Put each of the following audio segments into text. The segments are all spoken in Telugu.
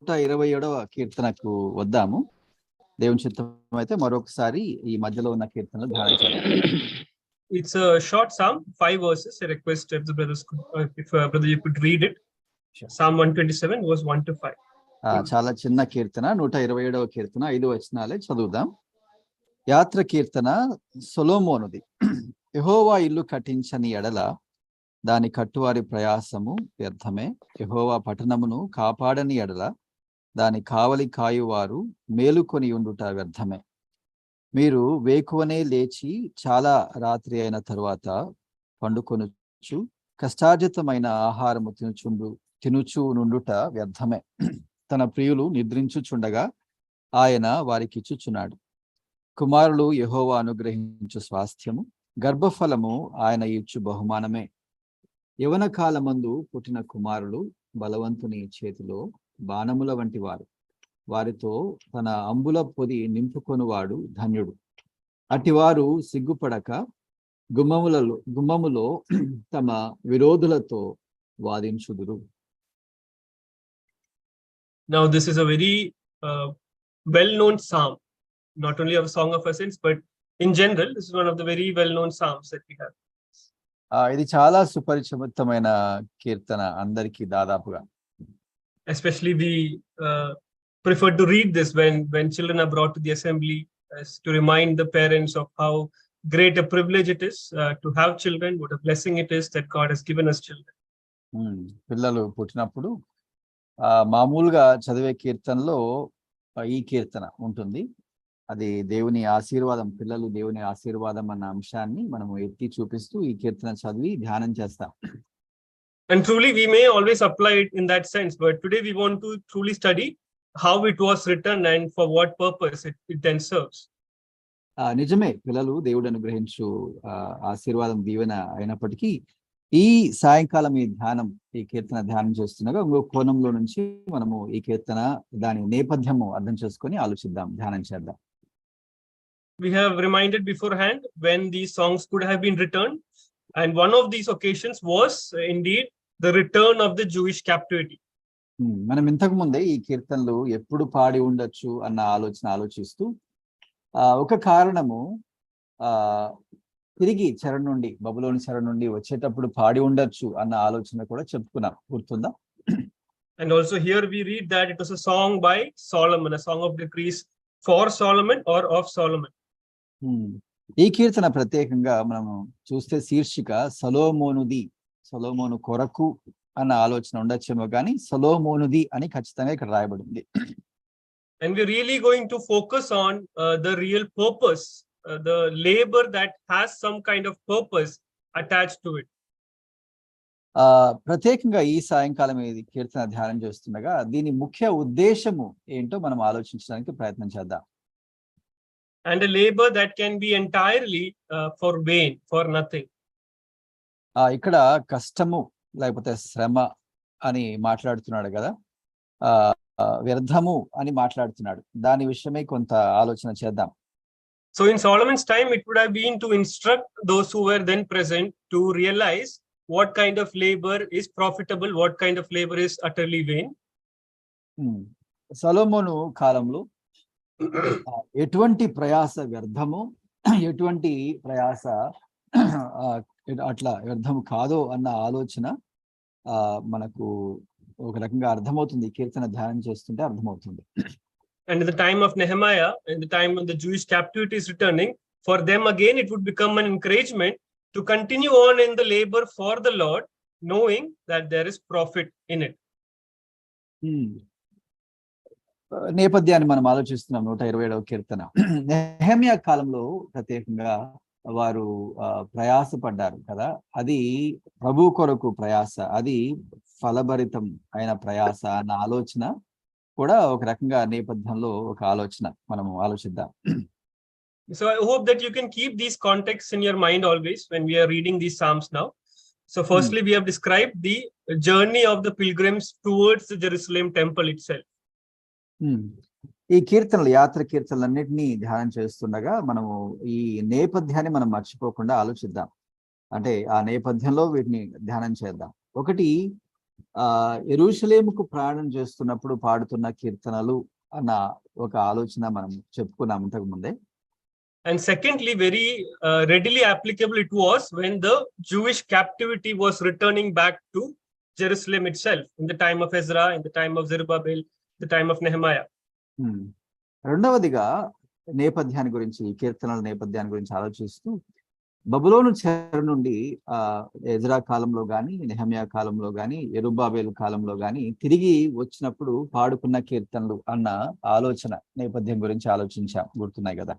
127వ కీర్తనకు వద్దాము. దేవుని చిత్తం అయితే మరొకసారి ఈ మధ్యలో ఉన్న కీర్తనలు ధ్యానం చేద్దాం. It's a short psalm, 5 verses. I request if the brothers could, if brother you could read it. Sure. Psalm 127 verse 1 to 5. చాలా చిన్న కీర్తన, 127వ కీర్తన, 5 వచనాలే చదువుదాం. యాత్ర కీర్తన సొలొమోనుది. యెహోవా ఇల్లు కట్టించని ఎడల దాని కట్టువారి ప్రయాసము వ్యర్థమే. యెహోవా పట్టణమును కాపాడని ఎడల దాని కావలి కాయువారు మేలుకొని ఉండుట వ్యర్థమే. మీరు వేకువనే లేచి చాలా రాత్రి అయిన తరువాత పండుకొనుచు కష్టార్జితమైన ఆహారము తినుచు నుండుట వ్యర్థమే. తన ప్రియులు నిద్రించుచుండగా ఆయన వారికి ఇచ్చుచున్నాడు. కుమారులు యెహోవా అనుగ్రహించు స్వాస్థ్యము, గర్భఫలము ఆయన ఇచ్చు బహుమానమే. యవన కాలమందు పుట్టిన కుమారులు బలవంతుని చేతిలో బాణముల వంటి వారు. వారితో తన అంబుల పొది నింపుకొనువాడు ధన్యుడు. అటివారు సిగ్గుపడక గుమ్మములో తమ విరోధులతో వాదించుదురు. Now this is a very well-known psalm, not only of Song of Ascents, but in general, this is one of the very well-known psalms that we have. ఇది చాలా సుపరిచితమైన కీర్తన అందరికీ దాదాపుగా. Especially we prefer to read this when children are brought to the assembly, as to remind the parents of how great a privilege it is to have children, what a blessing it is that God has given us children. పిల్లలు పుట్టినప్పుడు మామూలుగా చదివే కీర్తనలో ఈ కీర్తన ఉంటుంది. అది దేవుని ఆశీర్వాదం, పిల్లలు దేవుని ఆశీర్వాదం అన్న అంశాన్ని మనము ఎత్తి చూపిస్తూ ఈ కీర్తన చదివి ధ్యానం చేస్తాం. And truly we may always apply it in that sense, but today we want to truly study how it was written and for what purpose it then serves. నిజమే, పిల్లలు దేవుడు అనుగ్రహించు ఆశీర్వాదం దీవెన అయినప్పటికీ ఈ సాయంకాలం ఈ కీర్తన ధ్యానం చేస్తుండగా ఇంకో కోణంలో నుంచి మనము ఈ కీర్తన దాని నేపథ్యము అర్థం చేసుకొని ఆలోచిద్దాం, ధ్యానం చేద్దాం. We have reminded beforehand when these songs could have been written, and one of these occasions was indeed the return of the Jewish captivity. మనం ఇంతకు ముందే ఈ కీర్తనలు ఎప్పుడు పాడి ఉండొచ్చు అన్న ఆలోచిస్తూ ఒక కారణము తిరిగి బబులోని చెర నుండి వచ్చేటప్పుడు పాడి ఉండొచ్చు అన్న ఆలోచన కూడా చెప్పుకున్నాం, గుర్తుందా? And also here we read that it was a song by Solomon, a song of decrees for Solomon or of Solomon. ఈ కీర్తన ప్రత్యేకంగా మనము చూస్తే శీర్షిక సొలొమోను కొరకు అన్న ఆలోచన ఉండొచ్చేమో కానీ సొలొమోనుది అని ఖచ్చితంగా ఇక్కడ రాయబడింది. And we're really going to focus on the real purpose, the labor that has some kind of purpose attached to it. ప్రత్యేకంగా ఈ సాయంకాలం ఈ కీర్తన ధ్యానం చేస్తుండగా దీని ముఖ్య ఉద్దేశము ఏంటో మనం ఆలోచించడానికి ప్రయత్నం చేద్దాం. And a labor that can be entirely for vain, for nothing. ఇక్కడ కష్టము లేకపోతే శ్రమ అని మాట్లాడుతున్నాడు కదా, వ్యర్థము అని మాట్లాడుతున్నాడు. దాని విషయమై కొంత ఆలోచన చేద్దాం. So in Solomon's time it would have been to instruct those who were then present to realize what kind of labor is profitable, what kind of labor is utterly vain. సొలొమోను కాలంలో ఎటువంటి ప్రయాస వ్యర్థము, ఎటువంటి ప్రయాస అట్లా వ్యర్థము కాదో అన్న ఆలోచన మనకు ఒక రకంగా అర్థమవుతుంది, కీర్తన ధ్యానం చేస్తుంటే అర్థమవుతుంది. And in the time of Nehemiah, in the time when the Jewish captivity is returning, for them again it would become an encouragement to continue on in the labor for the Lord, knowing that there is profit in it. నేపథ్యాన్ని మనం ఆలోచిస్తున్నాం. 127వ కీర్తన నెహెమ్యా కాలంలో ప్రత్యేకంగా వారు ప్రయాసపడ్డారు కదా, అది ప్రభు కొరకు ప్రయాస, అది ఫలభరితం అయిన ప్రయాస అన్న ఆలోచన కూడా ఒక రకంగా నేపథ్యంలో ఒక ఆలోచన మనము ఆలోచిద్దాం. So I hope that you can keep these contexts in your mind always when we are reading these psalms now. So firstly we have described the journey of the pilgrims towards the Jerusalem temple itself. ఈ యాత్ర కీర్తనలన్నింటినీ ధ్యానం చేస్తుండగా మనము ఈ నేపథ్యాన్ని మనం మర్చిపోకుండా ఆలోచిద్దాం. అంటే ఆ నేపథ్యంలో వీటిని ధ్యానం చేద్దాం. ఒకటి, యెరూషలేముకు ప్రయాణం చేస్తున్నప్పుడు పాడుతున్న కీర్తనలు అన్న ఒక ఆలోచన మనం చెప్పుకున్నాం ఇంతకు ముందే. And secondly, very readily applicable it was when the Jewish captivity was returning back to Jerusalem itself, in the time of Ezra, in the time of Zerubbabel, the time of Nehemiah. రెండవదిగా నేపథ్యాన్ని గురించి, కీర్తనల నేపథ్యాన్ని గురించి ఆలోచిస్తూ బబులోను చెర నుండి ఎజ్రా కాలంలో గాని, నెహమ్యా కాలంలో గాని, యెరుబ్బాబేలు కాలంలో గాని తిరిగి వచ్చినప్పుడు పాడుకున్న కీర్తనలు అన్న ఆలోచన నేపథ్యం గురించి ఆలోచించాం, గుర్తున్నాయి కదా.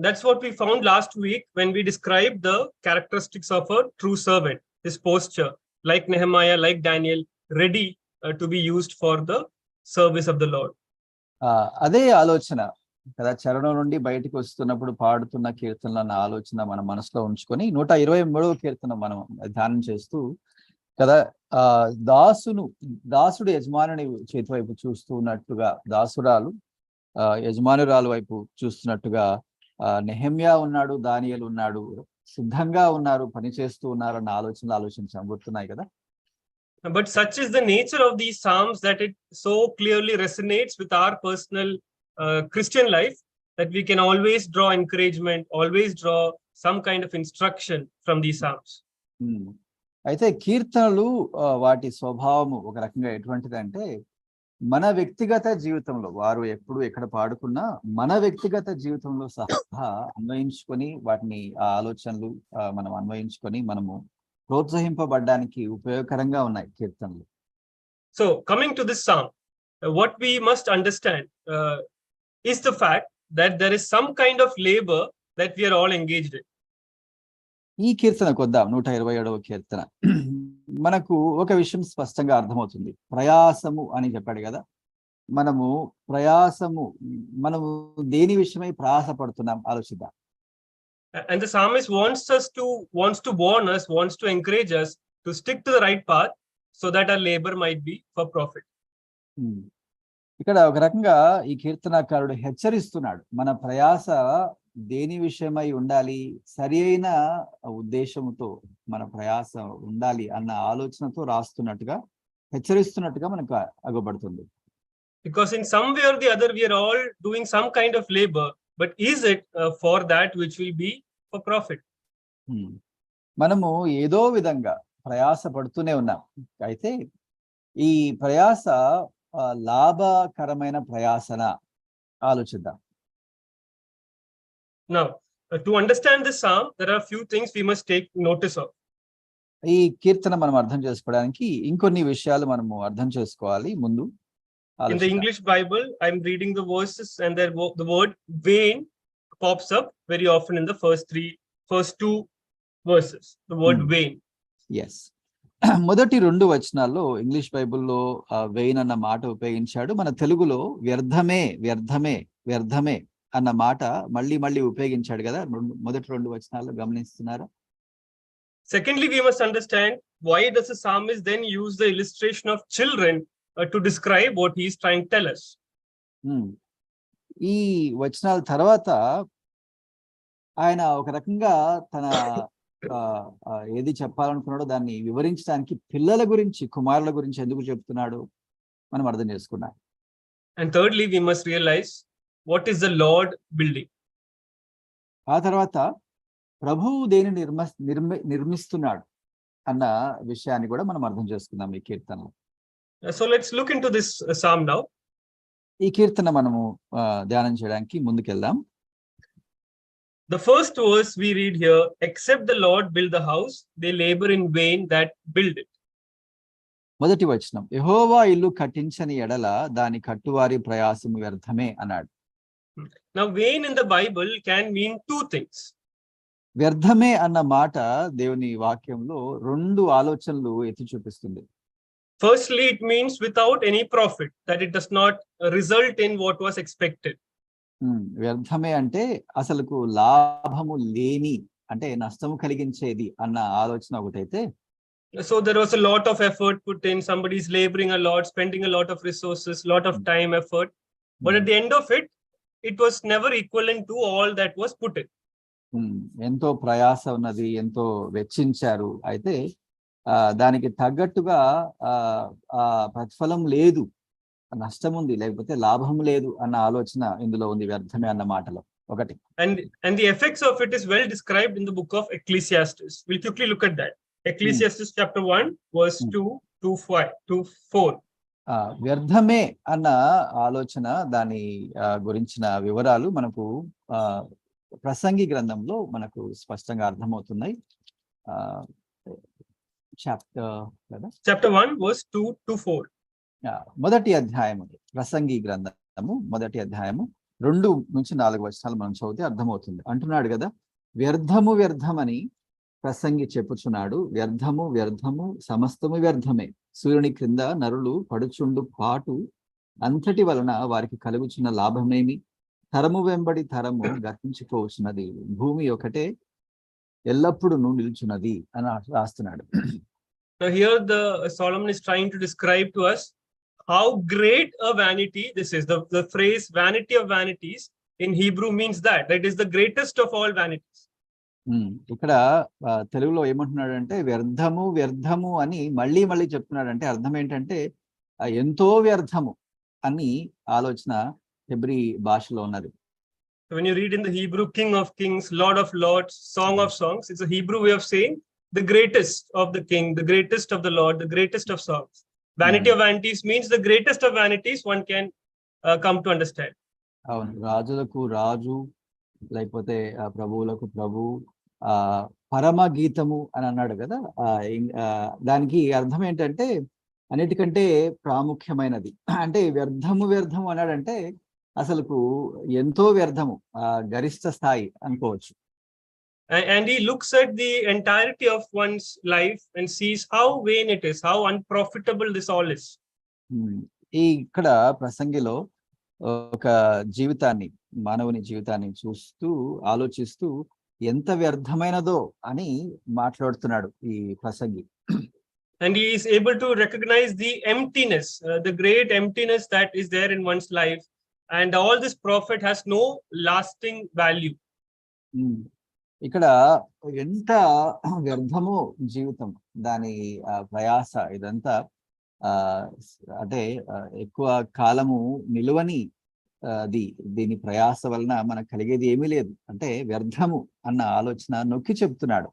That's what we found last week when we described the characteristics of a true servant, his posture, like Nehemiah, like Daniel, ready to be used for the service of the Lord. అదే ఆలోచన కదా, చరణం నుండి బయటకు వస్తున్నప్పుడు పాడుతున్న కీర్తనలు అన్న ఆలోచన మన మనసులో ఉంచుకొని 123వ కీర్తన మనం ధ్యానం చేస్తూ కదా, దాసుడు యజమానుని చేతి వైపు చూస్తూ ఉన్నట్టుగా, దాసురాలు యజమానురాలు వైపు చూస్తున్నట్టుగా నెహెమ్యా ఉన్నాడు, దానియేలు ఉన్నాడు, సిద్ధంగా ఉన్నారు, పని చేస్తూ ఉన్నారు అన్న ఆలోచనలు ఆలోచించాం, గుర్తున్నాయి కదా. But such is the nature of these psalms that it so clearly resonates with our personal Christian life that we can always draw encouragement, always draw some kind of instruction from these psalms. అయితే కీర్తనలు వాటి స్వభావము ఒక రకంగా ఎటువంటిదంటే, మన వ్యక్తిగత జీవితంలో వారు ఎప్పుడు ఎక్కడ పాడుకున్నా మన వ్యక్తిగత జీవితంలో సహా అన్వయించుకొని వాటిని ఆ ఆలోచనలు మనం అన్వయించుకొని మనము ప్రోత్సహింపబడడానికి ఉపయోగకరంగా ఉన్నాయి కీర్తనలు. So coming to this psalm, what we must understand is the fact that there is some kind of labor that we are all engaged in. ఈ కీర్తనకు వద్దాం, 127వ కీర్తన. మనకు ఒక విషయం స్పష్టంగా అర్థమవుతుంది. ప్రయాసము అని చెప్పాడు కదా, మనము దేని విషయమై ప్రయాసపడుతున్నాం ఆలోచిద్దాం. And the psalmist wants to warn us, wants to encourage us to stick to the right path so that our labor might be for profit. ఇక్కడ ఒక రకంగా ఈ కీర్తనకారుడు హెచ్చరిస్తున్నాడు, మన ప్రయాస దేని విషయమై ఉండాలి, సరి అయిన ఉద్దేశంతో మన ప్రయాస ఉండాలి అన్న ఆలోచనతో రాస్తున్నట్టుగా, హెచ్చరిస్తున్నట్టుగా మనకు అగబడుతుంది. Because in some way or the other we are all doing some kind of labor, but is it for that which will be for profit? మనము ఏదో విధంగా ప్రయాస పడుతూనే ఉన్నాం, అయితే ఈ ప్రయాస లాభకరమైన ప్రయాసన ఆలోచిద్దాం. Now, to understand this psalm, there are a few things we must take notice of. ఈ కీర్తన మనం అర్థం చేసుకోవడానికి ఇంకొన్ని విషయాలు మనము అర్థం చేసుకోవాలి ముందు. In the English Bible, I'm reading the verses and the word vain pops up very often in the first two verses. The word vain. Yes. మొదటి 2 వచనాల్లో ఇంగ్లీష్ బైబిల్లో వెయిన్ అన్న మాట ఉపయోగించాడు. మన తెలుగులో వ్యర్థమే వ్యర్థమే వ్యర్థమే అన్న మాట మళ్ళీ ఉపయోగించాడు కదా, మొదటి 2 వచనాల్లో గమనిస్తున్నారా? Secondly, we must understand why does the psalmist then use the illustration of children to describe what he is trying to tell us. ఈ వచనాల తర్వాత ఆయన ఒక రకంగా తన ఏది చెప్పాలనుకున్నాడో దాన్ని వివరించడానికి పిల్లల గురించి, కుమారుల గురించి ఎందుకు చెప్తున్నాడు మనం అర్థం చేసుకున్నాం. And thirdly, we must realize what is the Lord building. ఆ తర్వాత ప్రభువు దేనిని నిర్మిస్తున్నాడు అన్న విషయాన్ని కూడా మనం అర్థం చేసుకుందాం ఈ కీర్తనలో. So let's look into this psalm now. ఈ కీర్తన మనము ధ్యానం చేయడానికి ముందుకెళ్దాం. The first verse we read here, except the Lord build the house, they labor in vain that build it. మొదటి వచనం, యెహోవా ఇల్లు కట్టించని ఎడల దాని కట్టువారి ప్రయాసము వ్యర్థమే అన్నాడు. Now vain in the Bible can mean two things. వ్యర్థమే అన్న మాట దేవుని వాక్యంలో 2 ఆలోచనలు ఎత్తి చూపిస్తుంది. Firstly, it means without any profit, that it does not result in what was expected. వ్యర్థమే అంటే అసలుకు లాభము లేని, అంటే నష్టము కలిగించేది అన్న ఆలోచన ఒకటైతే, so there was a lot of effort put in, somebody is laboring a lot, spending a lot of resources, lot of time, effort, but at the end of it, it was never equivalent to all that was put in. ఎంతో ప్రయాస ఉన్నది, ఎంతో వెచ్చించారు, అయితే దానికి తగ్గట్టుగా ఆ ప్రతిఫలం లేదు, నష్టం ఉంది, లేకపోతే లాభం లేదు అన్న ఆలోచన ఇందులో ఉంది, వ్యర్థమే అన్న మాటలో ఒకటి. And the effects of it is well described in the book of Ecclesiastes. We'll quickly look at that. Ecclesiastes chapter 1 verse 2 to 5 to 4. వ్యర్థమే అన్న ఆలోచన, దాని గురించిన వివరాలు మనకు ప్రసంగి గ్రంథంలో మనకు స్పష్టంగా అర్థమవుతున్నాయి. Chapter 1 verse 2 to 4. మొదటి అధ్యాయము, ప్రసంగి గ్రంథము మొదటి అధ్యాయము 2-4 వచనాలు మనం చదివితే అర్థమవుతుంది. అంటున్నాడు కదా, వ్యర్థము వ్యర్థమని ప్రసంగి చెప్పుచున్నాడు, వ్యర్థము వ్యర్థము సమస్తము వ్యర్థమే, సూర్యుని క్రింద నరులు పడుచుండు పాటు అంతటి వలన వారికి కలుగుచున్న లాభమేమి, తరము వెంబడి తరము గతించిపోవచ్చున్నది, భూమి ఒకటే ఎల్లప్పుడూ నిలుచున్నది అని రాస్తున్నాడు. Now here the Solomon is trying to describe to us how great a vanity this is. The phrase vanity of vanities in Hebrew means that it is the greatest of all vanities. ఇక్కడ తెలుగులో ఏమంటున్నాడంటే వ్యర్థము వ్యర్థము అని మళ్ళీ మళ్ళీ చెప్తున్నాడంటే అర్థం ఏంటంటే ఎంతో వ్యర్థము అని ఆలోచన హెబ్రీ భాషలో ఉన్నది. When you read in the Hebrew, King of Kings, Lord of Lords, Song of Songs, it's a Hebrew way of saying the greatest of the King, the greatest of the Lord, the greatest of songs. Vanity of vanities means the greatest of vanities one can come to understand. అవును, రాజులకు రాజు, లేకపోతే ప్రభువులకు ప్రభు, పరమ గీతము అని అన్నాడు కదా. దానికి అర్థం ఏంటంటే అన్నిటికంటే ప్రాముఖ్యమైనది. అంటే వ్యర్థము వ్యర్థము అన్నాడంటే అసలుకు ఎంతో వ్యర్థము, గరిష్ట స్థాయి అనుకోవచ్చు. And he looks at the entirety of one's life and sees how vain it is, how unprofitable this all is. ఇక్కడ ప్రసంగిలో ఒక జీవితాన్ని, మానవుని జీవితాన్ని చూస్తూ ఆలోచిస్తూ ఎంత వ్యర్థమైనదో అని మాట్లాడుతున్నాడు ఈ ప్రసంగి. And he is able to recognize the emptiness, the great emptiness that is there in one's life, and all this profit has no lasting value. ఇక్కడ ఎంత వ్యర్థమో జీవితం, దాని ప్రయాస, ఇదంతా అంటే ఎక్కువ కాలము నిలువని దీని ప్రయాస వలన మనకు కలిగేది ఏమీ లేదు, అంటే వ్యర్థము అన్న ఆలోచన నొక్కి చెప్తున్నాడు.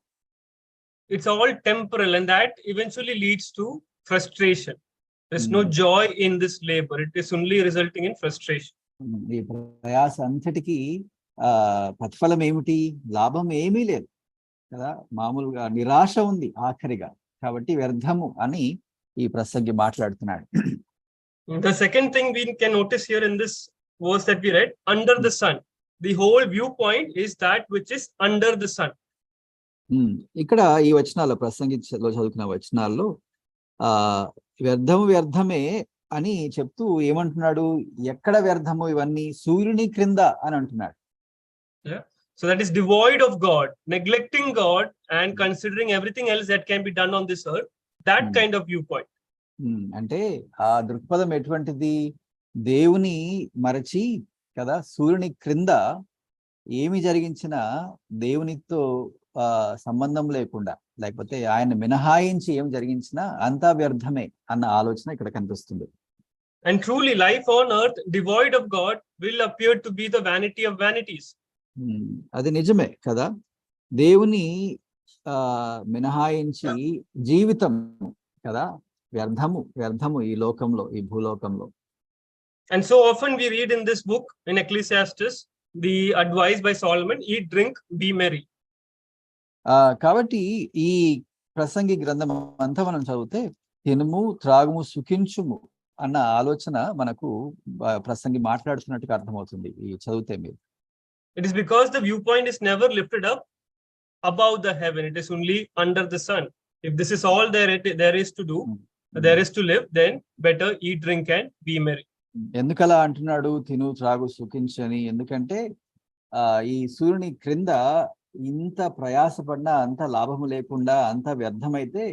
It's all temporal, and that eventually leads to frustration. There's no joy in this labor. It is only resulting in frustration. ఈ ప్రయాస అంతటికి ప్రతిఫలం ఏమిటి, లాభం ఏమీ లేదు కదా, మామూలుగా నిరాశ ఉంది ఆఖరిగా. కాబట్టి వ్యర్థము అని ఈ ప్రసంగి మాట్లాడుతున్నాడు. The second thing we can notice here in this verse that we read, under the sun, the whole viewpoint is that which is under the sun. ఇక్కడ ఈ వచనాల్లో, ప్రసంగిలో చదువుకున్న వచనాల్లో వ్యర్థము వ్యర్థమే అని చెప్తూ ఏమంటున్నాడు, ఎక్కడ వ్యర్థము ఇవన్నీ, సూర్యుని క్రింద అని అంటున్నాడు. So that is devoid of God, neglecting God and considering everything else that can be done on this earth, that kind of viewpoint. అంటే ఆ దృక్పథం ఎటువంటిది, దేవుని మరచి కదా, సూర్యుని క్రింద ఏమి జరిగించినా దేవునితో సంబంధం లేకుండా, లేకపోతే ఆయన మినహాయించి ఏం జరిగించినా అంతా వ్యర్థమే అన్న ఆలోచన ఇక్కడ కనిపిస్తుంది. And truly life on earth devoid of God will appear to be the vanity of vanities. అది నిజమే కదా, దేవుని మినహాయించి జీవితం కదా వ్యర్థము వ్యర్థము ఈ లోకంలో, ఈ భూలోకంలో. And so often we read in this book, in Ecclesiastes, the advice by Solomon, eat, drink, be merry. కాబట్టి ఈ ప్రసంగి గ్రంథం అంతా మనం చదివితే తినుము త్రాగుము సుఖించుము అన్న ఆలోచన మనకు ప్రసంగి మాట్లాడుతున్నట్టుగా అర్థమవుతుంది ఈ చదివితే మీరు. It is because the viewpoint is never lifted up above the heaven. It is only under the sun. If this is all there is to do, there is to live, then better eat, drink and be merry. ఎందుకలా అంటున్నాడు తిను త్రాగు సుఖించని? ఎందుకంటే ఈ సూర్యుని క్రింద ఇంత ప్రయాసపడినా, అంత లాభము లేకుండా, అంత వ్యర్థమైతే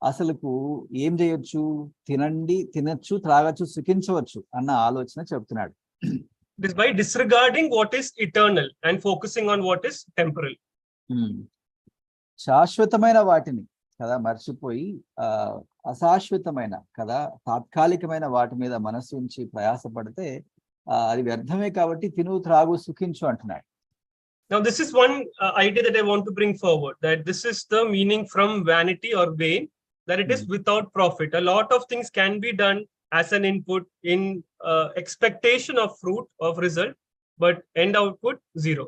అసలుకు ఏం చేయొచ్చు, తినచ్చు, త్రాగచ్చు, సుఖించవచ్చు అన్న ఆలోచన చెప్తున్నాడు. It is by disregarding what is eternal and focusing on what is temporal. శాశ్వతమైన వాటిని కదా మర్చిపోయి అశాశ్వతమైన కదా తాత్కాలికమైన వాటి మీద మనసు ఉంచి ప్రయాసపడితే అది వ్యర్థమే కాబట్టి తిను త్రాగు సుఖించు అంటున్నాడు. Now, this is one idea that I want to bring forward, that this is the meaning from vanity or vain, that it is without profit. A lot of things can be done as an input in expectation of fruit, of result, but end output, zero.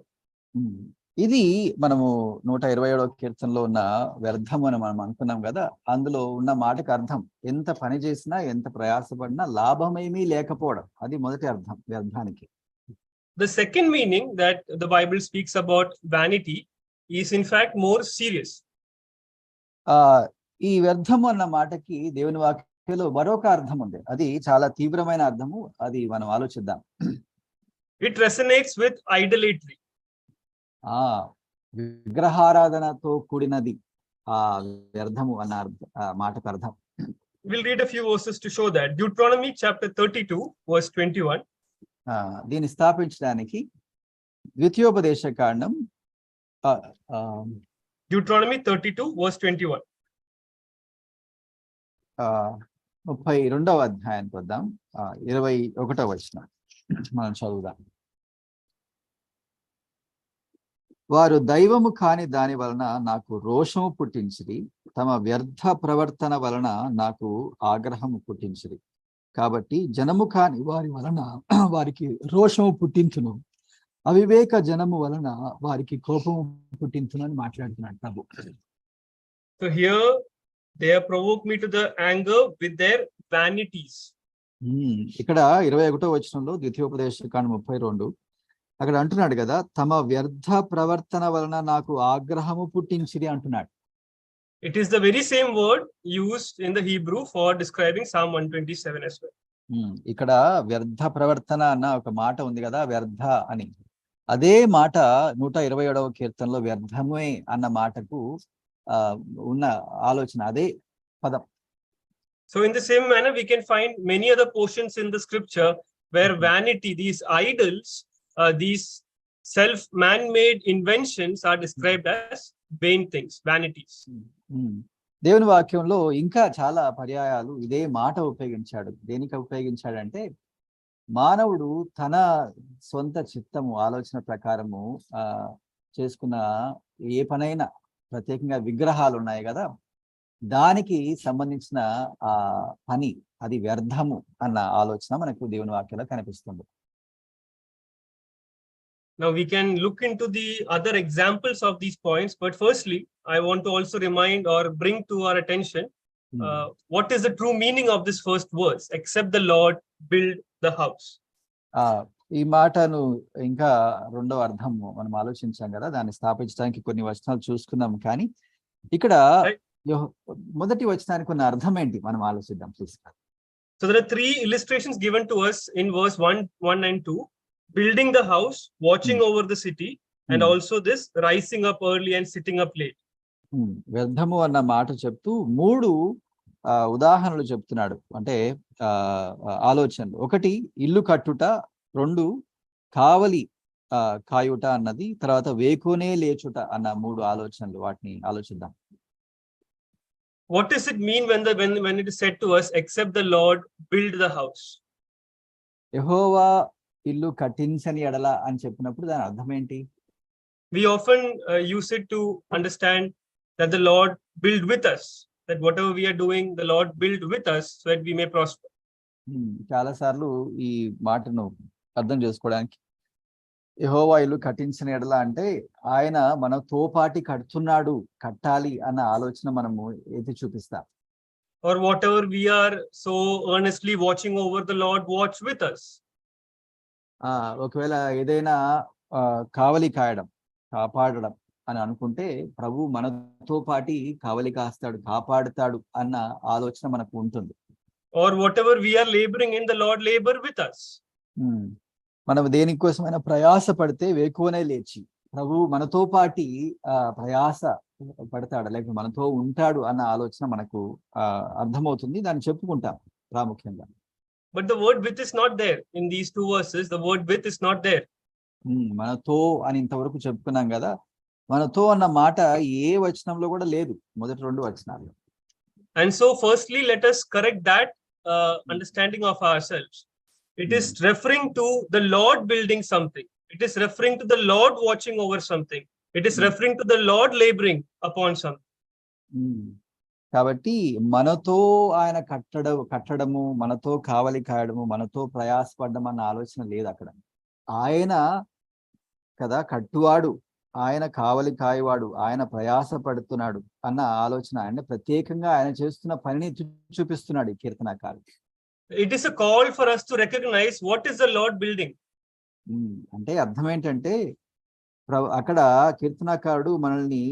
ఇది మనము 127వ కీర్తనలో ఉన్న వ్యర్థం అని మనం అనుకున్నాం కదా, అందులో ఉన్న మాటకు అర్థం ఎంత పని చేసినా ఎంత ప్రయాసపడినా లాభమేమీ లేకపోవడం, అది మొదటి అర్థం వ్యర్థానికి. The second meaning that the Bible speaks about vanity is in fact more serious. ఈ వ్యర్థము అన్న మాటకి దేవుని వాక్యంలో మరొక అర్థం ఉంది, అది చాలా తీవ్రమైన అర్థము, అది మనం ఆలోచిద్దాం. It resonates with idolatry. విగ్రహారాధనతో కూడినది ఆ వ్యర్థము అన్న మాటకు అర్థం. We'll read a few verses to show that. Deuteronomy chapter 32 verse 21. దీన్ని స్థాపించడానికి ద్వితీయోపదేశకాండం Deuteronomy 32 verse 21. 32వ అధ్యాయానికి వద్దాం. 21వ వచనం మనం చదువుదాం. వారు దైవము కాని దాని వలన నాకు రోషము పుట్టించిరి, తమ వ్యర్థ ప్రవర్తన వలన నాకు ఆగ్రహము పుట్టించిరి. కాబట్టి జనము కాని వారి వలన వారికి రోషము పుట్టించును, అవివేక జనము వలన వారికి కోపము పుట్టించును అని మాట్లాడుతున్నాడు ప్రభు. So here they have provoked me to the anger with their vanities. ఇక్కడ 21వ వచనంలో ద్వితీయోపదేశకాండం 32 అక్కడ అంటున్నాడు కదా, తమ వ్యర్థ ప్రవర్తన వలన నాకు ఆగ్రహము పుట్టించిరి అంటున్నాడు. It is the very same word used in the Hebrew for describing Psalm 127 as well. ఇక్కడ వ్యర్థ ప్రవర్తన అన్న ఒక మాట ఉంది కదా, వ్యర్థ అని. అదే మాట 127వ కీర్తనలో వ్యర్థమే అన్న మాటకు ఉన్న ఆలోచన, అదే పదం. So in the same manner, we can find many other portions in the scripture where vanity, these idols, these self-man-made inventions are described as vain things, vanities. దేవుని వాక్యంలో ఇంకా చాలా పర్యాయాలు ఇదే మాట ఉపయోగించాడు. దేనికి ఉపయోగించాడంటే, మానవుడు తన సొంత చిత్తము ఆలోచన ప్రకారము చేసుకున్న ఏ పనైనా, ప్రత్యేకంగా విగ్రహాలు ఉన్నాయి కదా, దానికి సంబంధించిన ఆ పని అది వ్యర్థము అన్న ఆలోచన మనకు దేవుని వాక్యంలో కనిపిస్తుంది. Now we can look into the other examples of these points, but firstly, I want to also remind or bring to our attention what is the true meaning of this first verse, except the Lord build the house. ఈ మాటను ఇంకా రెండవ అర్థం మనం ఆలోచించాం కదా, దాన్ని స్థాపించడానికి కొన్ని వచనాలు చూసుకున్నాం. కానీ ఇక్కడ మొదటి వచనానికి ఉన్న అర్థం ఏంటి మనం ఆలోచిద్దాం please. So there are three illustrations given to us in verse 1 and 2. Building the house, watching over the city, and also this rising up early and sitting up late. వ్యర్థము అన్న మాట చెప్తూ 3 ఉదాహరణలు చెప్తున్నాడు, అంటే ఆలోచనలు. 1 ఇల్లు కట్టుట, 2 కావలి కాయుట అన్నది, తర్వాత వేకునే లేచుట అన్న 3 ఆలోచనలు. వాటిని ఆలోచిద్దాం. What does it mean when it is said to us, except the Lord build the house? యెహోవా ఇల్లు కట్టించని ఎడల అని చెప్పినప్పుడు దాని అర్థం ఏంటి? We often use it to understand that the Lord build with us, that whatever we are doing, the Lord build with us so that we may prosper. చాలా సార్లు ఈ మాటను అర్థం చేసుకోవడానికి యెహోవా ఇల్లు కట్టించని ఎడల అంటే ఆయన మనతో పాటి కడుతున్నాడు, కట్టాలి అన్న ఆలోచన మనము ఎత్తి చూపిస్తాం. Or whatever we are so earnestly watching over, the Lord watch with us. ఒకవేళ ఏదైనా కావలి కాయడం, కాపాడడం అని అనుకుంటే ప్రభు మనతో పాటి కావలి కాస్తాడు, కాపాడుతాడు అన్న ఆలోచన మనకు ఉంటుంది. Or whatever we are laboring in, the Lord labor with us. మనం దేనికోసమైనా ప్రయాస పడితే వేకువనే లేచి ప్రభు మనతో పాటి ప్రయాస పడతాడు, లేకపోతే మనతో ఉంటాడు అన్న ఆలోచన మనకు అర్థమవుతుంది, దాన్ని చెప్పుకుంటాం ప్రాముఖ్యంగా. But the word with is not there in these 2 verses. The word with is not there. మనతో అని ఇంతవరకు చెప్పుకున్నాం కదా, మనతో అన్న మాట ఏ వచనంలో కూడా లేదు, మొదటి 2 వచనాలు. And so firstly, let us correct that understanding of ourselves. It is referring to the Lord building something. It is referring to the Lord watching over something. It is referring to the Lord laboring upon something. కాబట్టి మనతో ఆయన కట్టడము, మనతో కావలి కాయడము, మనతో ప్రయాసపడ్డం అన్న ఆలోచన లేదు అక్కడ. ఆయన కదా కట్టువాడు, ఆయన కావలి కాయవాడు, ఆయన ప్రయాస పడుతున్నాడు అన్న ఆలోచన. అంటే ప్రత్యేకంగా ఆయన చేస్తున్న పనిని చూపిస్తున్నాడు ఈ కీర్తనకారు. It is a call for us to recognize what is the Lord building. అంటే అర్థం ఏంటంటే అక్కడ కీర్తనకారుడు మనల్ని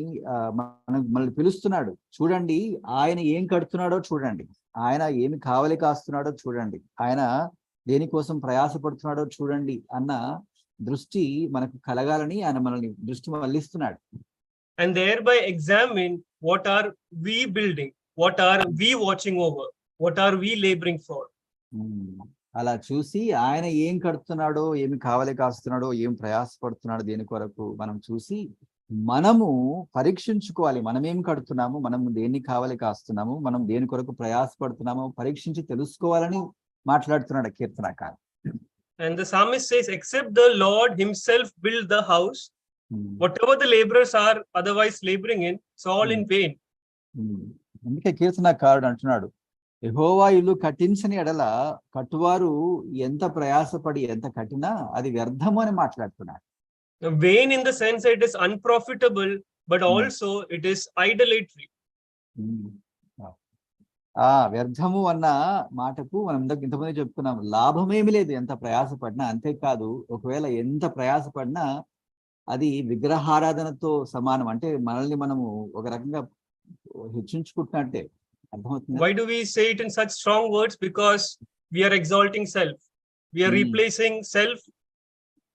పిలుస్తున్నాడు. చూడండి ఆయన ఏం కడుతున్నాడో చూడండి, ఆయన ఏమి కావలి కాస్తున్నాడో చూడండి, ఆయన దేనికోసం ప్రయాసపడుతున్నాడో చూడండి అన్న దృష్టి మనకు కలగాలని ఆయన మనల్ని దృష్టి మళ్ళిస్తున్నాడు. And thereby examine what are we building, what are we watching over, what are we laboring for. అలా చూసి ఆయన ఏం కడుతున్నాడో, ఏమి కావలి కాస్తున్నాడో, ఏం ప్రయాసపడుతున్నాడో దేని కొరకు మనం చూసి మనము పరీక్షించుకోవాలి. మనం ఏం కడుతున్నాము, మనం దేన్ని కావలి కాస్తున్నాము, మనం దేని కొరకు ప్రయాసపడుతున్నాము పరీక్షించి తెలుసుకోవాలని మాట్లాడుతున్నాడు కీర్తనకారు. And the psalmist says, except the Lord himself build the house, whatever the laborers are otherwise laboring in, it's all in vain. అందుకే కీర్తనకారుడు అంటున్నాడు, యెహోవా ఇల్లు కట్టించని ఎడల కట్టువారు ఎంత ప్రయాసపడి ఎంత కట్టినా అది వ్యర్థము అని మాట్లాడుతున్నాడు. Vain in the sense that it is unprofitable, but also it is idolatry. వ్యర్థము అన్న మాటకు మనం ఇంతకుముందే చెప్పుకున్నాం, లాభమేమి లేదు ఎంత ప్రయాసపడినా. అంతేకాదు ఒకవేళ ఎంత ప్రయాసపడినా అది విగ్రహారాధనతో సమానం. అంటే మనల్ని మనము ఒక రకంగా హెచ్చించుకుంటున్నట్టే. Why do we say it in such strong words? Because we are exalting self. We are replacing self.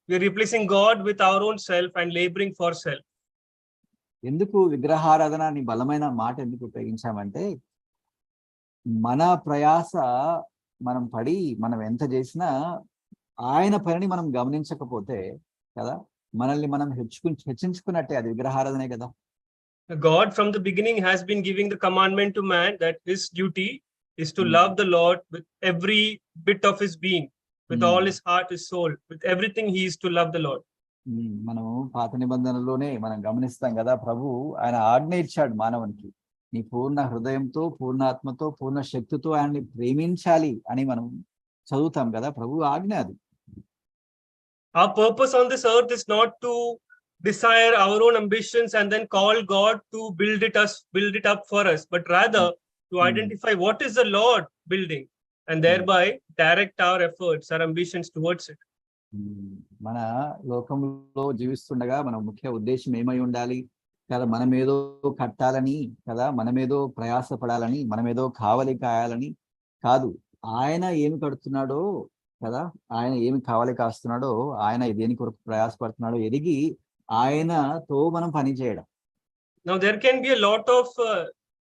We are replacing God with our own self and laboring for self. ఎందుకు విగ్రహారాధన అని బలమైన మాట ఎందుకు ఉపయోగించామంటే, మన ప్రయాస మనం పడి మనం ఎంత చేసినా ఆయన పనిని మనం గమనించకపోతే కదా మనల్ని మనం హెచ్చించుకున్నట్టే. అది విగ్రహారాధనే కదా. God from the beginning has been giving the commandment to man that his duty is to love the Lord with every bit of his being, with all his heart, his soul, with everything he is to love the Lord. మనము పాత నిబంధనలోనే మనం గమనిస్తాం కదా, ప్రభు ఆయన ఆజ్ఞ ఇచ్చాడు మానవునికి, నీ పూర్ణ హృదయంతో, పూర్ణాత్మతో, పూర్ణ శక్తితో ఆయన్ని ప్రేమించాలి అని మనం చదువుతాం కదా. ప్రభు ఆజ్ఞ అది. Our purpose on this earth is not to desire our own ambitions and then call God to build it up for us, but rather to identify what is the Lord building and thereby direct our efforts, our ambitions towards it. మన లోకంలో జీవిస్తుండగా మన ముఖ్య ఉద్దేశం ఏమై ఉండాలి కదా, మనమేదో కట్టాలని కదా, మనమేదో ప్రయాసపడాలని, మనమేదో కావలి కాయాలని కాదు. ఆయన ఏమి కడుతున్నాడో కదా, ఆయన ఏమి కావలి కాస్తున్నాడో, ఆయన దేని కొరకు ప్రయాసపడుతున్నాడో ఎరిగి ఆయనతో మనం పని చేయడం. Now there can be a lot of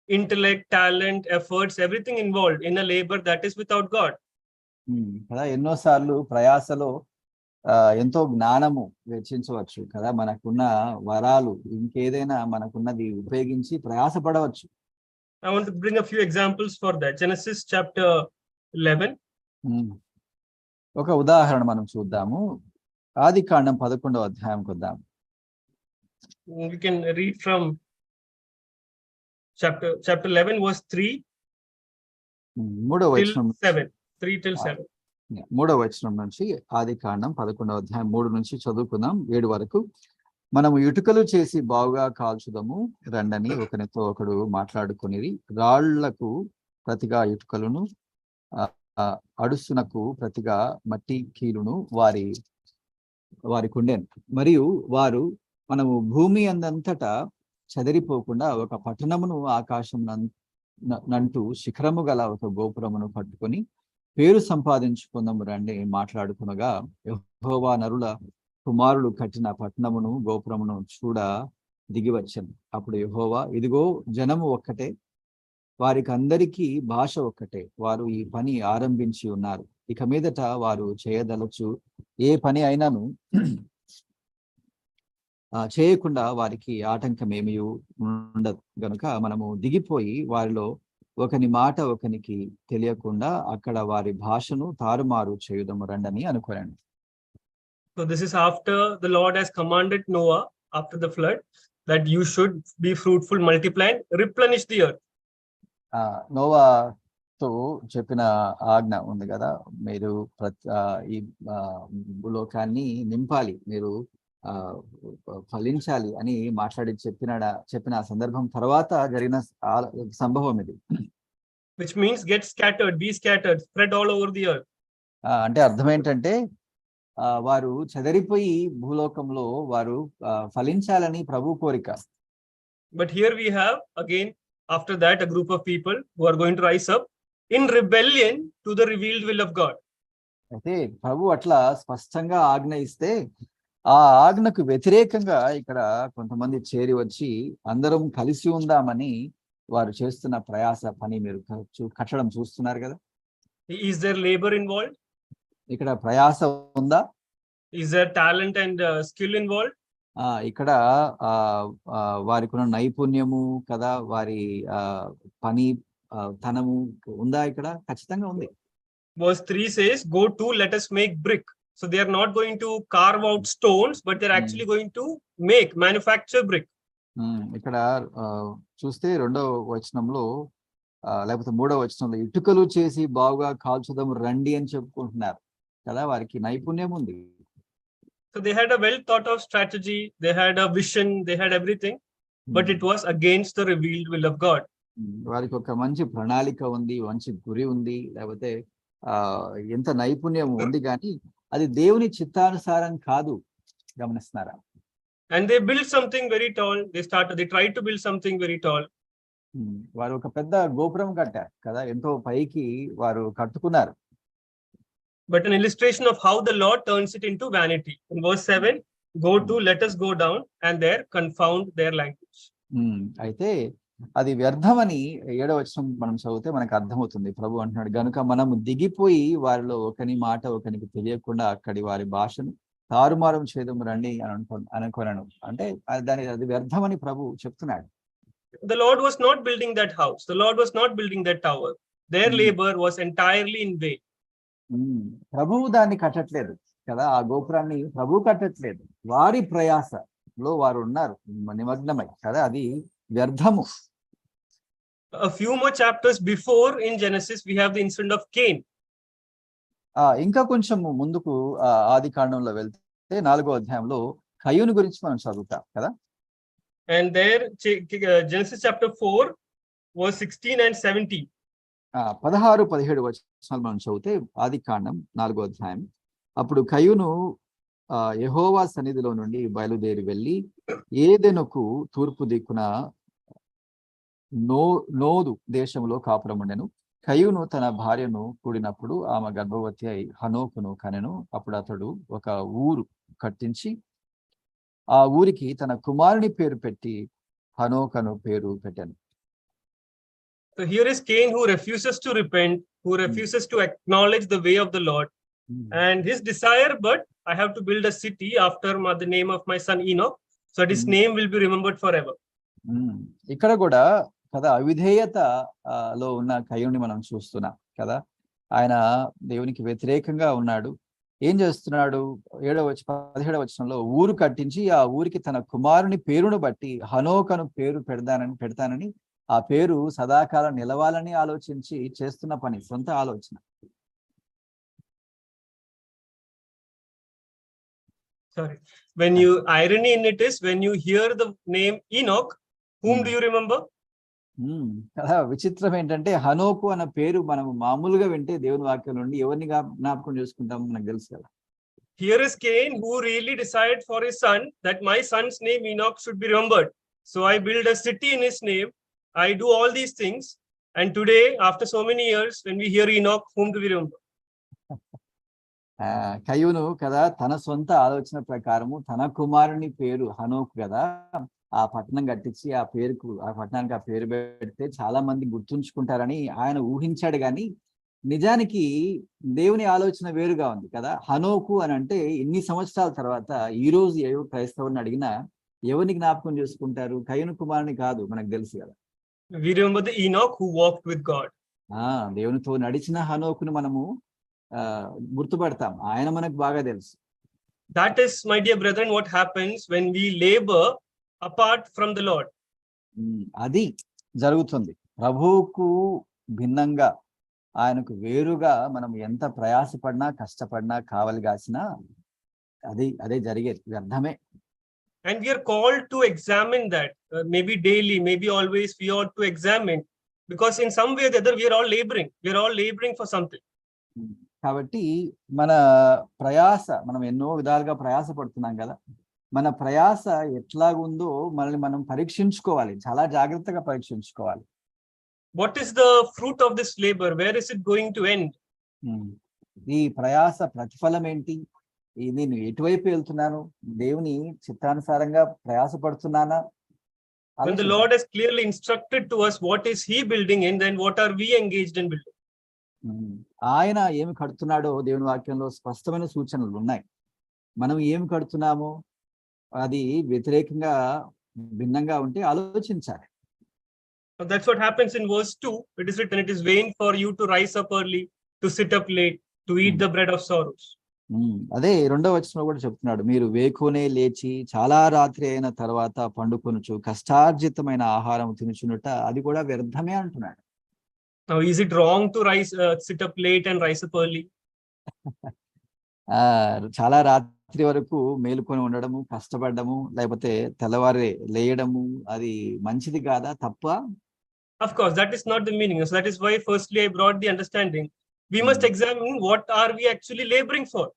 intellect, talent, efforts, everything involved in a labor that is without God. కదా ఎన్నోసార్లు ప్రయాసలో ఎంతో జ్ఞానము వెచ్చించవచ్చు కదా, మనకున్న వరాలు ఇంకేదైనా మనకున్నది ఉపయోగించి ప్రయాసపడవచ్చు. I want to bring a few examples for that. Genesis chapter 11. ఒక ఉదాహరణ మనం చూద్దాము. ఆదికాండం 11వ అధ్యాయంకి వద్దాం. We can read from chapter 11 verse 3 3 till 7. 3వ వచనం నుంచి ఆదికాండం 11వ అధ్యాయం 3 నుంచి చదువుకుందాం 7 వరకు. మనము ఇటుకలు చేసి బాగుగా కాల్చుదాము రండని ఒకరితో ఒకడు మాట్లాడుకునేది. రాళ్లకు ప్రతిగా ఇటుకలను, అడుసునకు ప్రతిగా మట్టి కీలును వారి కుండెను. మరియు వారు మనము భూమి అందంతటా చెదరిపోకుండా ఒక పట్టణమును ఆకాశం నంటూ శిఖరము గల ఒక గోపురమును కట్టుకొని పేరు సంపాదించుకుందాము రండి మాట్లాడుకునగా, యెహోవా నరుల కుమారులు కట్టిన పట్టణమును గోపురమును చూడ దిగివచ్చను. అప్పుడు యెహోవా, ఇదిగో జనము ఒక్కటే, వారికి అందరికీ భాష ఒక్కటే, వారు ఈ పని ఆరంభించి ఉన్నారు. ఇక మీదట వారు చేయదలచు ఏ పని అయినాను చేయకుండా వారికి ఆటంకం ఏమీ ఉండదు గనుక మనము దిగిపోయి వారిలో ఒకని మాట ఒకనికి తెలియకుండా అక్కడ వారి భాషను తారుమారు చేయుదము రండని అనుకోనండి. So this is after the Lord has commanded Noah after the flood that you should be fruitful, multiply, and replenish the earth. నోవాతో చెప్పిన ఆజ్ఞ ఉంది కదా, మీరు ఈ భూలోకాన్ని నింపాలి, మీరు ఫలించాలి అని మాట్లాడి చెప్పిన సందర్భం తర్వాత జరిగిన సంభవం ఇది. Which means get scattered, be scattered, spread all over the earth. అంటే అర్థం ఏంటంటే వారు చెదరిపోయి భూలోకంలో వారు ఫలించాలని ప్రభు కోరిక. But here we have again after that a group of people who are going to rise up in rebellion to the revealed will of God. అయితే ప్రభు అట్లా స్పష్టంగా ఆజ్ఞ ఇస్తే ఆ ఆజ్ఞకు వ్యతిరేకంగా ఇక్కడ కొంతమంది చేరి వచ్చి అందరం కలిసి ఉందామని వారు చేస్తున్న ప్రయాస పని మీరు కట్టడం చూస్తున్నారు కదా. Is there labor involved? ఇక్కడ ప్రయాస ఉందా? Is there talent and skill involved? ఇక్కడ వారికి ఉన్న నైపుణ్యము కదా, వారి పని తనము ఉందా? ఇక్కడ ఖచ్చితంగా ఉంది. Verse 3 says, go to, let us make brick. So they are not going to carve out stones, but they're actually going to manufacture brick. ఇక్కడ చూస్తే 2వ వచనంలో లేకపోతే 3వ వచనంలో ఇటుకలు చేసి బాగుగా కాల్చుదాము రండి అని చెప్పుకుంటున్నారు కదా. వారికి నైపుణ్యం ఉంది. So they had a well thought of strategy, they had a vision, they had everything, but it was against the revealed will of God. వారికి ఒక మంచి ప్రణాళిక ఉంది, మంచి గురి ఉంది, లేకపోతే ఎంత నైపుణ్యం ఉంది, కానీ అది దేవుని చిత్తానుసారం కాదు. గమనిస్తున్నారా? And they built something very tall. They tried to build something very tall. వారు ఒక పెద్ద గోపురం కట్టారు కదా, ఎంతో పైకి వారు కట్టుకున్నారు. But an illustration of how the Lord turns it into vanity. In verse 7, go to, let us go down, and there confound their language. అయితే అది వ్యర్థమని 7వ వచనం మనం చదివితే మనకు అర్థమవుతుంది. ప్రభు అంటున్నాడు, గనుక మనము దిగిపోయి వారిలో ఒకని మాట ఒకనికి తెలియకుండా అక్కడి వారి భాషను తారుమారం చేయడం రండి అని అనుకోనను. అంటే అది వ్యర్థమని ప్రభు చెప్తున్నాడు. The Lord was not building that house. The Lord was not building that tower. Their labor was entirely in vain. ప్రభువు దాన్ని కట్టట్లేదు కదా, ఆ గోపురాన్ని ప్రభు కట్టట్లేదు. వారి ప్రయాసలో వారు ఉన్నారు నిమగ్నమై కదా, అది వ్యర్థము. A few more chapters before in Genesis we have the incident of Cain. ఇంకా కొంచెం ముందుకు ఆది కాండంలో వెళ్తే 4వ అధ్యాయంలో కయ్యూను గురించి మనం చదువుతాం కదా. And there Genesis chapter 4 verse 16 and 17. 16-17 వచనాలు మనం చదివితే ఆది కాండం 4వ అధ్యాయం. అప్పుడు కయ్యూను యెహోవా సన్నిధిలో నుండి బయలుదేరి వెళ్ళి ఏదెనుకు తూర్పు దిక్కున నోదు దేశంలో కాపురముండెను. కయ్యూను తన భార్యను కూడినప్పుడు ఆమె గర్భవతి అయి హనోకును కనెను. అప్పుడు అతడు ఒక ఊరు కట్టించి ఆ ఊరికి తన కుమారుని పేరు పెట్టి హనోకను పేరు పెట్టాను. So here is Cain who refuses to repent, who refuses to acknowledge the way of the Lord, and his desire, but I have to build a city after the name of my son Enoch, so that his name will be remembered forever. ఇక్కడ కూడా కదా అవిధేయతలో ఉన్న కయ్యూని మనం చూస్తున్నాం కదా. ఆయన దేవునికి వ్యతిరేకంగా ఉన్నాడు. ఏం చేస్తున్నాడు? 17వ వచనంలో ఊరు కట్టించి ఆ ఊరికి తన కుమారుని పేరును బట్టి హనోకను పేరు పెడతానని ఆ పేరు సదాకాలం నిలవాలని ఆలోచించి చేస్తున్న పని, సొంత ఆలోచన. Sorry. When you irony in it is when you hear the name Enoch, whom do you remember? కదా విచిత్రం ఏంటంటే హనోకు అన్న పేరు మనం మామూలుగా వింటే దేవుని వాక్యం నుండి ఎవరిని జ్ఞాపకం చేసుకుంటాం మనకు తెలుసు కదా. Here is Cain who really decided for his son that my son's name Enoch should be remembered. So I build a city in his name. I do all these things. And today, after so many years, when we hear Enoch, whom do we remember? కయ్యూను కదా తన సొంత ఆలోచన ప్రకారము తన కుమారుని పేరు హనోకు కదా, ఆ పట్టణం కట్టించి ఆ పట్టణానికి ఆ పేరు పెడితే చాలా మంది గుర్తుంచుకుంటారని ఆయన ఊహించాడు. కానీ నిజానికి దేవుని ఆలోచన వేరుగా ఉంది కదా. హనోకు అని అంటే ఇన్ని సంవత్సరాల తర్వాత ఈ రోజు ఏ క్రైస్తవుని అడిగినా ఎవరిని జ్ఞాపకం చేసుకుంటారు? కయ్యూను కుమారుని కాదు, మనకు తెలుసు కదా. We remember the Enoch who walked with God. దేవునితో నడిచిన హనోకును మనము గుర్తుపడతాం. ఆయన మనకు బాగా తెలుసు. That is, my dear brethren, what happens when we labor apart from the Lord. అది జరుగుతుంది. ప్రభువుకు భిన్నంగా, ఆయనకు వేరుగా మనం ఎంత ప్రయాసపడినా, కష్టపడినా, కావలి కాసినా అదే జరిగేది, వ్యర్థమే. And we are called to examine that, maybe daily, maybe always we ought to examine, because in some way or the other we are all laboring for something. కాబట్టి మన ప్రయాస, మనం ఎన్నో విధాలుగా ప్రయాస పడుతున్నాం కదా, మన ప్రయాస ఎట్లాగుందో మనల్ని మనం పరీక్షించుకోవాలి, చాలా జాగ్రత్తగా పరీక్షించుకోవాలి. What is the fruit of this labor? Where is it going to end? ఈ ప్రయాస ప్రతిఫలం ఏంటి? నేను ఎటువైపు వెళ్తున్నాను? దేవుని చిత్తానుసారంగా ప్రయాస పడుతున్నానా? When the Lord has clearly instructed to us what is he building in, then what are we engaged in building? ఆయన ఏమి కడుతున్నాడో దేవుని వాక్యంలో స్పష్టమైన సూచనలు ఉన్నాయి. మనం ఏమి కడుతున్నామో అది వ్యతిరేకంగా, భిన్నంగా ఉంటే ఆలోచించాలి. That's what happens in verse 2. It is written, it is vain for you to rise up early, to sit up late, to eat the bread of sorrows. అదే 2వ వచనంలో కూడా చెప్తున్నాడు, మీరు వేకునే లేచి చాలా రాత్రి అయిన తర్వాత పండుకొనుచు కష్టార్జితమైన ఆహారం తినుచునుట అది కూడా వ్యర్థమే అంటున్నాడు. Now, is it wrong to sit up late and rise up early? చాలా రాత్రి వరకు మేలుకొని ఉండడము, కష్టపడము, లేకపోతే తెల్లవారి లేయడము అది మంచిది కాదా, తప్ప? Of course, that is not the meaning. So that is why firstly I brought the understanding. We must examine what are we actually laboring for.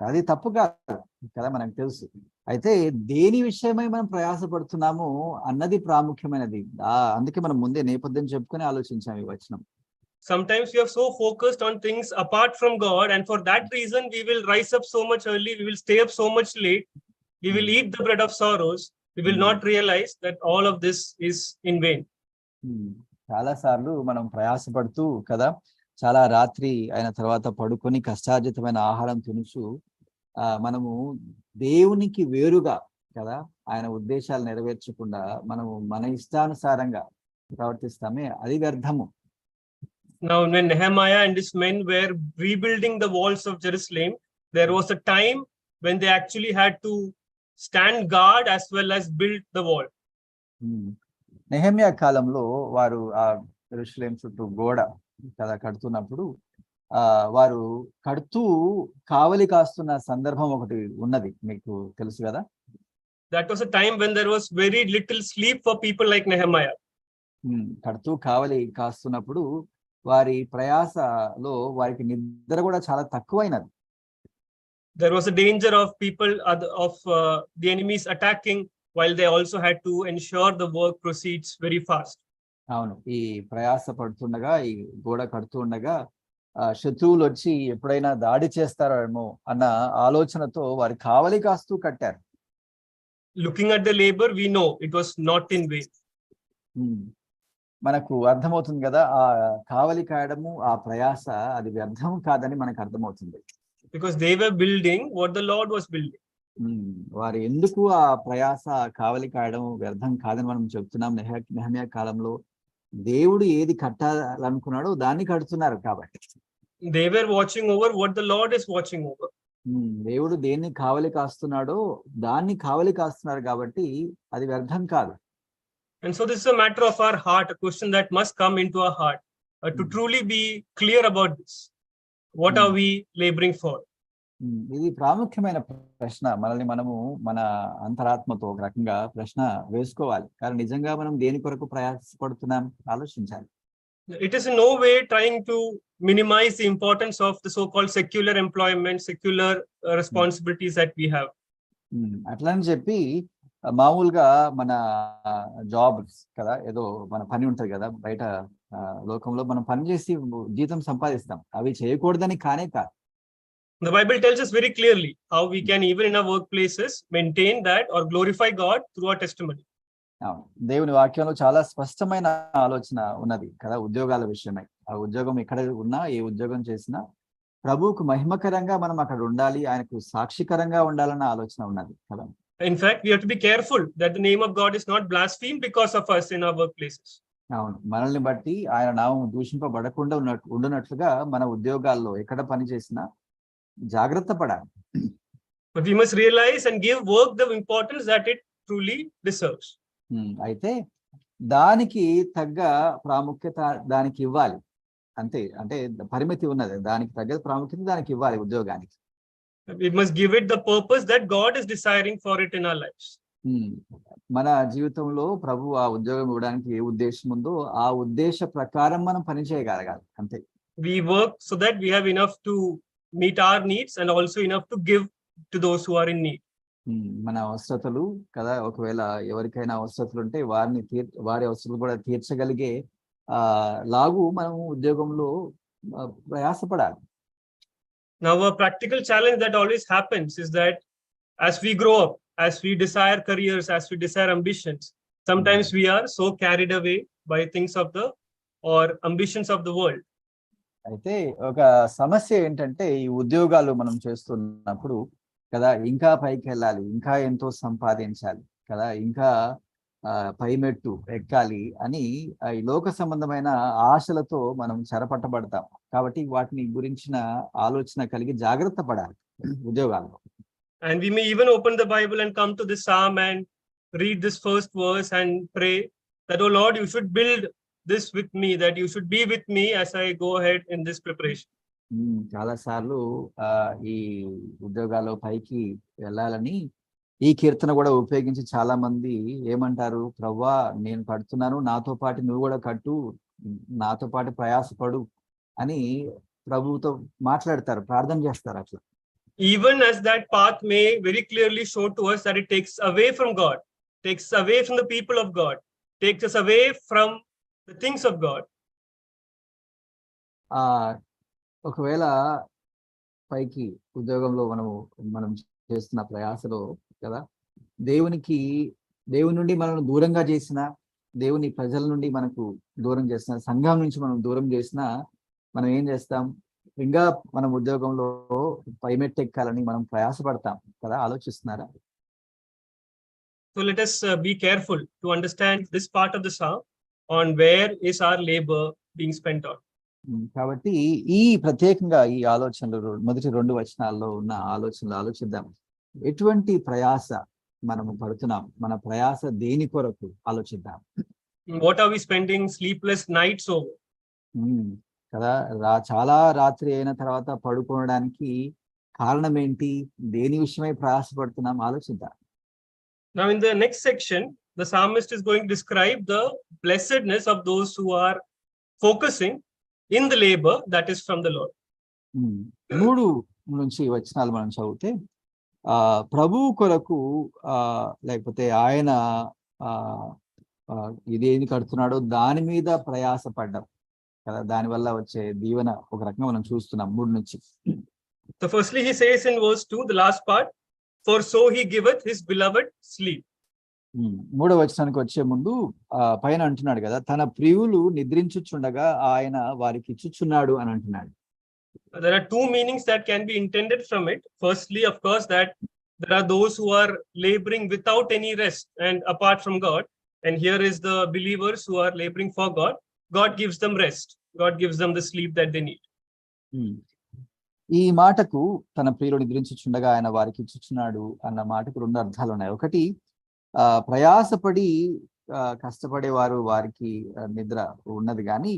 అది తప్పు కాదు కదా, మనకు తెలుసు. అయితే దేని విషయమై మనం ప్రయాసపడుతున్నాము అన్నది ప్రాముఖ్యమైనది. అందుకే మనం ముందే నేపథ్యం చెప్పుకొని ఆలోచించాం ఈ వచనం. Sometimes we are so focused on things apart from God, and for that reason we will rise up so much early, we will stay up so much late, we will eat the bread of sorrows, we will not realize that all of this is in vain. చాలా సార్లు మనం ప్రయాసపడుతూ కదా, చాలా రాత్రి అయిన తర్వాత పడుకొని కష్టార్జితమైన ఆహారం తినుచు మనము దేవునికి వేరుగా కదా, ఆయన ఉద్దేశాలు నెరవేర్చకుండా మనము మన ఇష్టానుసారంగా ప్రవర్తిస్తామే, అది వ్యర్థము. Now, when Nehemiah and his men were rebuilding the walls of Jerusalem, there was a time when they actually had to stand guard as well as build the wall. Nehemiah కాలంలో వారు ఆ యెరూషలేము చుట్టూ గోడ కదా కడుతున్నప్పుడు వారు కడుతూ కావలి కాస్తున్న సందర్భం ఒకటి ఉన్నది, మీకు తెలుసు కదా. That was a time when there was very little sleep for people like Nehemiah. కడుతూ కావలి కాస్తున్నప్పుడు వారి ప్రయాసలో వారికి నిద్ర కూడా చాలా తక్కువైనది. There was a danger of people of the enemies attacking, while they also had to ensure the work proceeds very fast. అవును, ఈ ప్రయాస పడుతుండగా, ఈ గోడ కడుతూ ఉండగా శత్రువులు వచ్చి ఎప్పుడైనా దాడి చేస్తారేమో అన్న ఆలోచనతో వారి కావలి కాస్తూ కట్టారు. Looking at the labor, we know it was not in vain. మనకు అర్థమవుతుంది కదా, ఆ కావలి కాయడము, ఆ ప్రయాస అది వ్యర్థం కాదని మనకు అర్థమవుతుంది. Because they were building what the Lord was building. వారు ఎందుకు ఆ ప్రయాస కావలి కాయడం వ్యర్థం కాదని మనం చెప్తున్నాం. నెహెమ్యా కాలంలో దేవుడు ఏది కట్టాలనుకున్నాడో దాన్ని కడుతున్నారు కాబట్టి. They were watching over what the Lord is watching over. దేవుడు దేన్ని కావలి కాస్తున్నాడో దాన్ని కావలి కాస్తున్నారు కాబట్టి అది వ్యర్థం కాదు. And so this is a matter of our heart, a question that must come into our heart, to truly be clear about this. What are we laboring for? ఇది ప్రాముఖ్యమైన ప్రశ్న. మనల్ని మనము మన అంతరాత్మతో ఒక రకంగా ప్రశ్న వేసుకోవాలి. కానీ నిజంగా మనం దేని కొరకు ప్రయాసపడుతున్నాం ఆలోచించాలి. It is in no way trying to minimize the importance of the so-called secular employment, secular responsibilities that we have. అట్లని చెప్పి మామూలుగా మన జాబ్స్ కదా, ఏదో మన పని ఉంటది కదా, బయట లోకంలో మనం పని చేసి జీతం సంపాదిస్తాం, అవి చేయకూడదని కానే కాదు. The Bible tells us very clearly how we can, even in our workplaces, maintain that or glorify God through our testimony. దేవుని వాక్యంలో చాలా స్పష్టమైన ఆలోచన ఉన్నది కదా ఉద్యోగాల విషయమై. ఆ ఉద్యోగం ఎక్కడ ఉన్నా, ఏ ఉద్యోగం చేసినా ప్రభువుకు మహిమకరంగా మనం అక్కడ ఉండాలి, ఆయనకు సాక్షికరంగా ఉండాలన్న ఆలోచన ఉన్నది కదా. In fact, we have to be careful that the name of God is not blasphemed because of us in our workplaces. అవును, మనల్ని బట్టి ఆయన నామం దూషింపబడకుండా ఉండునట్లుగా మన ఉద్యోగాల్లో ఎక్కడ పని చేసినా జాగ్రత్త పడాలి. But we must realize and give work the importance that it truly deserves. అయితే దానికి తగ్గ ప్రాముఖ్యత దానికి ఇవ్వాలి. అంతే, అంటే పరిమితి ఉన్నది, దానికి తగ్గ ప్రాముఖ్యత దానికి ఇవ్వాలి ఉద్యోగానికి. We must give it the purpose that God is desiring for it in our lives. మన జీవితంలో ప్రభు ఆ ఉద్యోగం ఇవ్వడానికి ఏ ఉద్దేశం ఉందో ఆ ఉద్దేశ ప్రకారం మనం పని చేయగలగాలి, అంతే. We work so that we have enough to meet our needs and also enough to give to those who are in need. మన అవసరతలు కదా, ఒకవేళ ఎవరికైనా అవసరతలు ఉంటే వారి అవసరాలు కూడా తీర్చగలిగే లాగు మనం ఉద్యోగంలో ప్రయాసపడాలి. Now, a practical challenge that always happens is that as we grow up, as we desire careers, as we desire ambitions, sometimes we are so carried away by things of the or ambitions of the world. అయితే ఒక సమస్య ఏంటంటే ఈ ఉద్యోగాలు మనం చేస్తున్నప్పుడు కదా, ఇంకా పైకి వెళ్ళాలి, ఇంకా ఎంతో సంపాదించాలి కదా, ఇంకా పైమెట్టు ఎక్కాలి అని ఈ లోక సంబంధమైన ఆశలతో మనం చెరపట్టబడతాం. కాబట్టి వాటిని గురించిన ఆలోచన కలిగి జాగ్రత్త పడాలి ఉద్యోగాల్లో. And we may even open the Bible and come to this psalm and read this first verse and pray that, oh Lord, you should build this with me, that you should be with me as I go ahead in this preparation. చాలా సార్లు ఈ ఉద్యోగాల్లో పైకి వెళ్ళాలని ఈ కీర్తన కూడా ఉపయోగించి చాలా మంది ఏమంటారు, ప్రవ్వా నేను కడుతున్నాను, నాతో పాటు నువ్వు కూడా కట్టు, నాతో పాటు ప్రయాసపడు అని ప్రభువుతో మాట్లాడతారు, ప్రార్థన చేస్తారు. అట్లా even as that path may very clearly show to us that it takes away from God, takes away from the people of God, takes us away from the things of God. ఒకవేళ పైకి ఉద్యోగంలో మనం చేస్తున్న ప్రయాసలో కదా, దేవుని నుండి మనల్ని దూరంగా చేసిన, దేవుని ప్రజల నుండి మనకు దూరం చేసిన, సంఘం నుంచి మనం దూరం చేసిన, మనం ఏం చేస్తాం, ఇంకా మనం ఉద్యోగంలో పైమెట్టెక్కాలని మనం ప్రయాసపడతాం కదా, ఆలోచిస్తున్నారా? So let us be careful to understand this part of the psalm on where is our labor being spent on. కాబట్టి ఈ ప్రత్యేకంగా ఈ ఆలోచనలు మొదటి 2 వచనాల్లో ఉన్న ఆలోచనలు ఆలోచిద్దాం. ఎటువంటి ప్రయాస మనము పడుతున్నాం, మన ప్రయాస దేని కొరకు ఆలోచిద్దాం. What are we spending sleepless nights over? కదా, చాలా రాత్రి అయిన తర్వాత పడుకోవడానికి కారణం ఏంటి, దేని విషయమై ప్రయాసపడుతున్నాం, ఆలోచిద్దాం. Now in the next section, the psalmist is going to describe the blessedness of those who are focusing in the labor that is from the Lord. 3 నుంచి వచనాలు మనం చదివితే ప్రభు కొరకు లేకపోతే ఆయన ఇదేమి కడుతున్నాడో దాని మీద ప్రయాసపడ్డాం కదా, దాని వల్ల వచ్చే దీవెన ఒక రకంగా మనం చూస్తున్నాం 3 నుంచి. So firstly he says in verse 2, the last part, for so he giveth his beloved sleep. 3వ వచనానికి వచ్చే ముందు పైన అంటున్నాడు కదా, తన ప్రియులు నిద్రించుచుండగా ఆయన వారికి ఇచ్చుచున్నాడు అని అంటున్నాడు. There are 2 meanings that can be intended from it. Firstly, of course, that there are those who are laboring without any rest and apart from God, and here is the believers who are laboring for God. God gives them rest. God gives them the sleep that they need. ఈ మాటకు తన ప్రియులు నిద్రించుచుండగా ఆయన వారికి ఇచ్చుచున్నాడు అన్న మాటకు 2 అర్థాలు ఉన్నాయి. ఒకటి, ప్రయాసపడి కష్టపడేవారు వారికి నిద్ర ఉన్నది, కానీ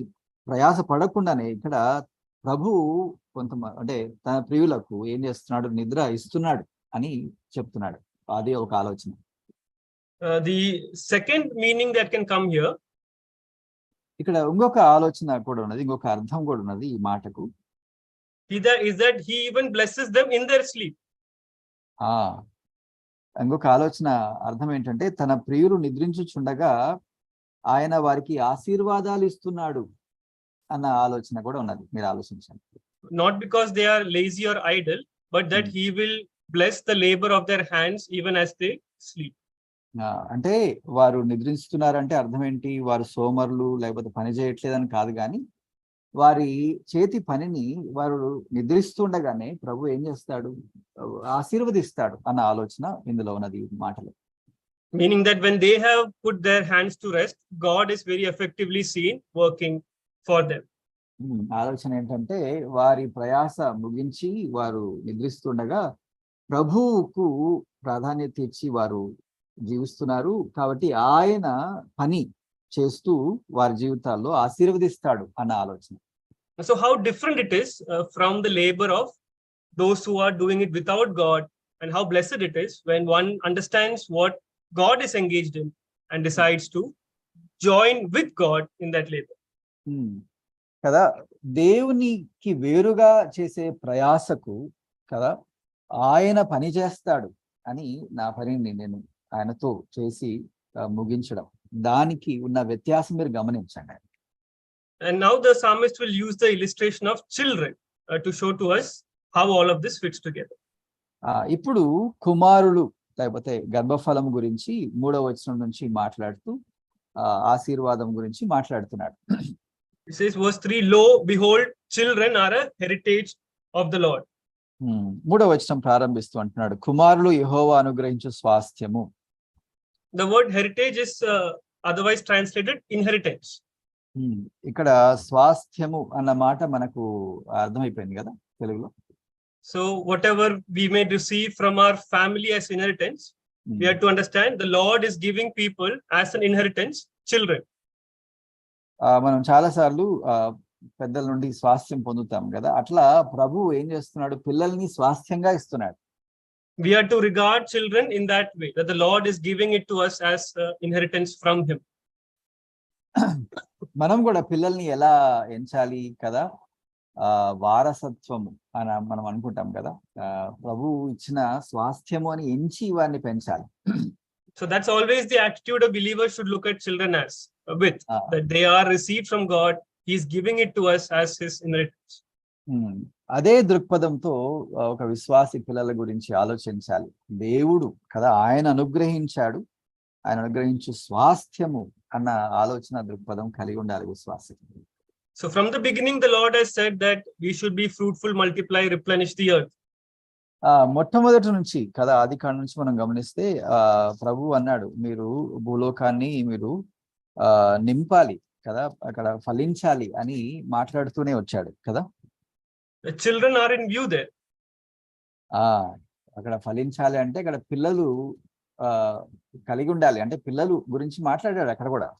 ప్రయాస పడకుండానే ఇక్కడ ప్రభు అంటే తన ప్రియులకు ఏం చేస్తున్నాడు, నిద్ర ఇస్తున్నాడు అని చెప్తున్నాడు. అది ఒక ఆలోచన. The second meaning that can come here, ఇక్కడ ఇంకొక ఆలోచన కూడా ఉన్నది, ఇంకొక అర్థం కూడా ఉన్నది ఈ మాటకు. is that he even blesses them in their sleep. ఇంకొక ఆలోచన అర్థం ఏంటంటే, తన ప్రియులు నిద్రించుచుండగా ఆయన వారికి ఆశీర్వాదాలు ఇస్తున్నాడు అన్న ఆలోచన కూడా ఉన్నది. మీరు ఆలోచించండి. Not because they are lazy or idle, but that he will bless the labor of their hands even as they sleep. అంటే వారు నిద్రిస్తున్నారంటే అర్థం ఏంటి, వారు సోమరులు లేకపోతే పని చేయట్లేదని కాదు, కానీ వారి చేతి పనిని వారు నిద్రిస్తుండగానే ప్రభు ఏం చేస్తాడు? ఆశీర్వదిస్తాడు అన్న ఆలోచన ఇందులో ఉన్నది ఈ మాటలు. Meaning that when they have put their hands to rest, God is very effectively seen working for them. ఆలోచన ఏంటంటే వారి ప్రయాస ముగించి వారు నిద్రిస్తుండగా ప్రభువుకు ప్రాధాన్యత ఇచ్చి వారు జీవిస్తున్నారు కాబట్టి ఆయన పని చేస్తూ వారి జీవితాల్లో ఆశీర్వదిస్తాడు అన్న ఆలోచన. So how different it is from the labor of those who are doing it without God, and how blessed it is when one understands what God is engaged in and decides to join with God in that labor. కదా, దేవునికి వేరుగా చేసే ప్రయాసకు కదా ఆయన పని చేస్తాడు అని నా పనిని నేను ఆయనతో చేసి ముగించడం, దానికి ఉన్న వ్యత్యాసం మీరు గమనించండి. And now the psalmist will use the illustration of children to show to us how all of this fits together. ఇప్పుడు కుమారులు లేకపోతే గర్భఫలం గురించి 3వ వచనం నుంచి మాట్లాడుతూ ఆశీర్వాదం గురించి మాట్లాడుతున్నాడు. It says verse 3, lo, behold, children are a heritage of the Lord. 3వ వచనం ప్రారంభిస్తూ అంటున్నాడు, కుమారులు యెహోవా అనుగ్రహించు స్వాస్థ్యము. The word heritage is otherwise translated inheritance. ఇక్కడ స్వాస్థ్యము అన్న మాట మనకు అర్థమైపోయింది కదా తెలుగులో. So whatever we may receive from our family as inheritance, we have to understand the Lord is giving people as an inheritance children. మనం చాలాసార్లు పెద్దల నుండి స్వాస్థ్యం పొందుతాం కదా, అట్లా ప్రభు ఏం చేస్తున్నాడు? పిల్లల్ని స్వాస్థ్యంగా ఇస్తున్నాడు. We are to regard children in that way, that the Lord is giving it to us as inheritance from him. మనం కూడా పిల్లల్ని ఎలా ఎంచాలి కదా, వారసత్వము అని మనం అనుకుంటాం కదా, ప్రభు ఇచ్చిన స్వాస్థ్యము అని ఎంచి వారిని పెంచాలి. So that's always the attitude a believer should look at children as, with that they are received from God, he is giving it to us as his inheritance. అదే దృక్పథంతో ఒక విశ్వాసి పిల్లల గురించి ఆలోచించాలి. దేవుడు కదా ఆయన అనుగ్రహించాడు, ఆయన అనుగ్రహించు స్వాస్థ్యము అన్న ఆలోచన దృక్పథం కలిగి ఉండాలి విశ్వాసి. So from the beginning the Lord has said that we should be fruitful, multiply, replenish the earth. మొట్టమొదటి నుంచి కదా ఆదికాండం నుంచి మనం గమనిస్తే ప్రభు అన్నాడు, మీరు భూలోకాన్ని మీరు నింపాలి కదా, అక్కడ ఫలించాలి అని మాట్లాడుతూనే వచ్చాడు కదా. The children are in view there. అక్కడ ఫలించాలి అంటే అక్కడ పిల్లలు కలిగి ఉండాలి అంటే పిల్లలు గురించి మాట్లాడాడు అక్కడ కూడా.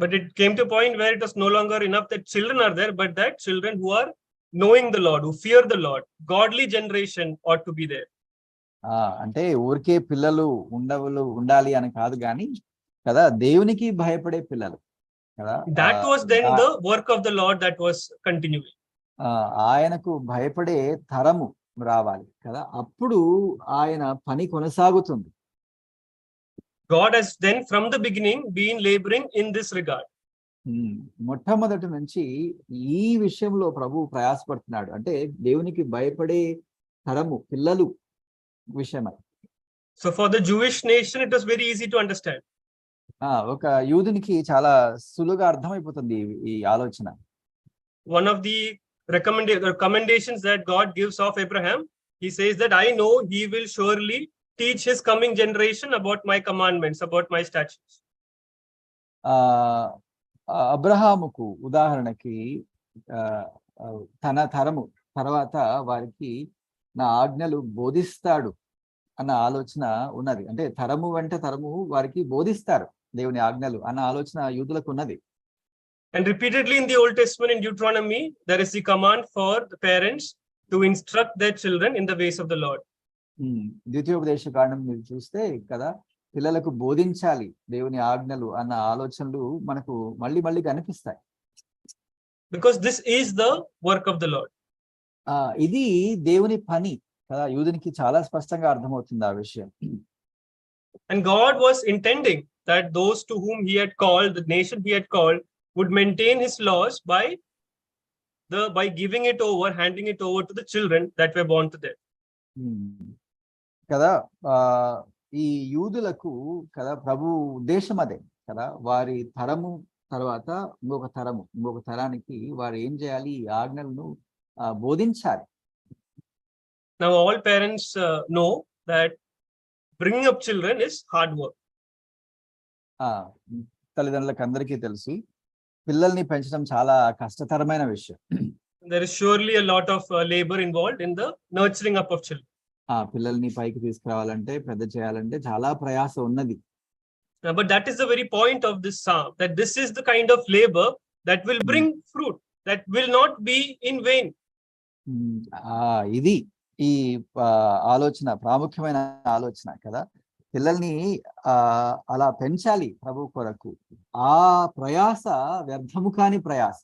But it came to a point where it was no longer enough that children are there, but that children who are knowing the Lord, who fear the Lord, godly generation ought to be there. అంటే ఊరికే పిల్లలు ఉండాలి అని కాదు కానీ కదా, దేవునికి భయపడే పిల్లలు కదా. That was then the work of the Lord that was continuing. ఆయనకు భయపడే తరము రావాలి కదా, అప్పుడు ఆయన పని కొనసాగుతుంది. God has then from the beginning been laboring in this regard. మొట్టమొదటి నుంచి ఈ విషయంలో ప్రభు ప్రయాసపడుతున్నాడు, అంటే దేవునికి భయపడే తరము పిల్లలు విషయమై. So for the Jewish nation it was very easy to understand. ఒక యూదునికి చాలా సులువుగా అర్థమైపోతుంది ఈ ఆలోచన. One of the recommendations that God gives of Abraham, he says that I know he will surely teach his coming generation about my commandments, about my statutes. అబ్రహాముకు ఉదాహరణకి తన తరము తర్వాత వారికి నా ఆజ్ఞలు బోధిస్తాడు అన్న ఆలోచన ఉన్నది. అంటే తరము వెంట తరము వారికి బోధిస్తారు దేవుని ఆజ్ఞలు అన్న ఆలోచన యూదులకు ఉన్నది. And repeatedly in the Old Testament, in Deuteronomy, there is the command for the parents to instruct their children in the ways of the Lord. ద్వితీయోపదేశ కాండం మీరు చూస్తే కదా, పిల్లలకు బోధించాలి దేవుని ఆజ్ఞలు అన్న ఆలోచనలు మనకు మళ్ళీ మళ్ళీ కనిపిస్తాయి. Because this is the work of the Lord. ఇది దేవుని పని కదా, యూదునికి చాలా స్పష్టంగా అర్థమవుతుంది ఆ విషయం. And God was intending that those to whom he had called, the nation he had called, would maintain his laws by giving it over, handing it over to the children that were born to them. కదా, ఈ యూదులకు కదా ప్రభు ఉద్దేశం అదే కదా, వారి తరము తర్వాత ఇంకొక తరానికి వారు ఏం చేయాలి? ఈ ఆజ్ఞలను బోధించాలి. Now, all parents know that bringing up children is hard work. తల్లిదండ్రులకు అందరికీ తెలుసు, పిల్లల్ని పెంచడం చాలా కష్టతరమైన విషయం. There is surely a lot of labor involved in the nurturing up of children. పిల్లల్ని పైకి తీసుకురావాలంటే, పెద్ద చేయాలంటే చాలా ప్రయాస ఉన్నది. But that is the very point of this psalm, that this is the kind of labor that will bring fruit, that will not be in vain. ఇది ఈ ఆలోచన, ప్రాముఖ్యమైన ఆలోచన కదా. పిల్లల్ని అలా పెంచాలి ప్రభు కొరకు. ఆ ప్రయాస వ్యర్థము కాని ప్రయాస.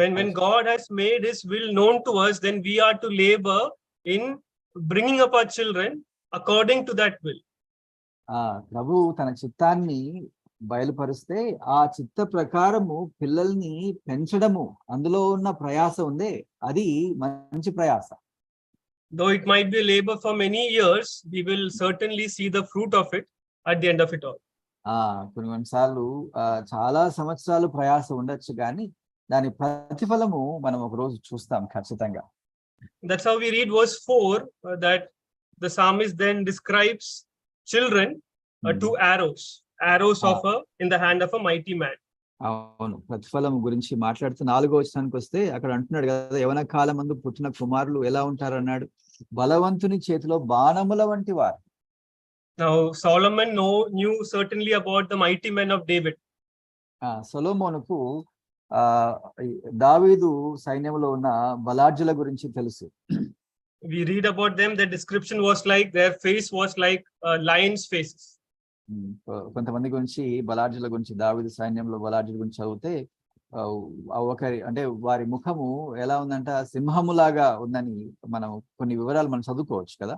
When God has made his will known to us, then we are to labor in bringing up our children according to that will. ప్రభు తన చిత్తాన్ని బయలుపరిస్తే ఆ చిత్త ప్రకారము పిల్లల్ని పెంచడము, అందులో ఉన్న ప్రయాస ఉందే, అది మంచి ప్రయాస. Though it might be labor for many years, we will certainly see the fruit of it at the end of it all. కొన్నిసార్లు చాలా సంవత్సరాలు ప్రయాస ఉండొచ్చు, కానీ దాని ప్రతిఫలము మనం ఒక రోజు చూస్తాం ఖచ్చితంగా. That's how we read verse 4, that the psalmist then describes children to arrows in the hand of a mighty man. అవును, ప్రతిఫలం గురించి మాట్లాడుతూ 4వ వచనానికి వస్తే అక్కడ అంటున్నాడు కదా, యవన కాలమందు పుట్టిన కుమారులు ఎలా ఉంటారు అన్నాడు, బలవంతుని చేతిలో బాణముల వంటి వారు. Now Solomon knew certainly about the mighty men of David. సొలొమోనుకు దావీదు సైన్యంలో ఉన్న బలార్జుల గురించి తెలుసు. We read about them, their description was like, their face was like lions' faces. కొంతమంది గురించి, బలార్జుల గురించి, దావీదు సైన్యంలో బలార్జుల గురించి చదివితే ఒకరి అంటే వారి ముఖము ఎలా ఉందంట, సింహములాగా ఉందని మనం కొన్ని వివరాలు మనం చదువుకోవచ్చు కదా.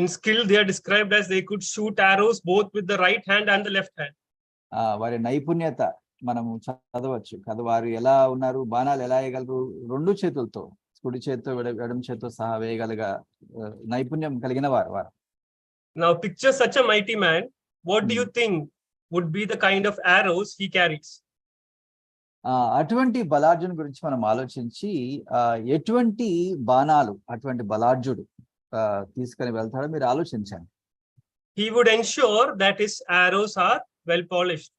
In skill they are described as they could shoot arrows both with the right hand and the left hand. వారి నైపుణ్యత మనము చదవచ్చు కదా. వారు ఎలా ఉన్నారు, బాణాలు ఎలా వేయగలరు, 2 చేతులతో, కుడి చేతితో ఎడమ చేతితో సహా వేయగలిగా నైపుణ్యం కలిగిన వారు. Now picture such a mighty man. What do you think would be the kind of arrows he carries? అటువంటి బలార్జుని గురించి మనం ఆలోచించి, ఎటువంటి బాణాలు అటువంటి బలార్జుడు తీసుకొని వెళ్తాడో మీరు ఆలోచించండి. He would ensure that his arrows are well polished.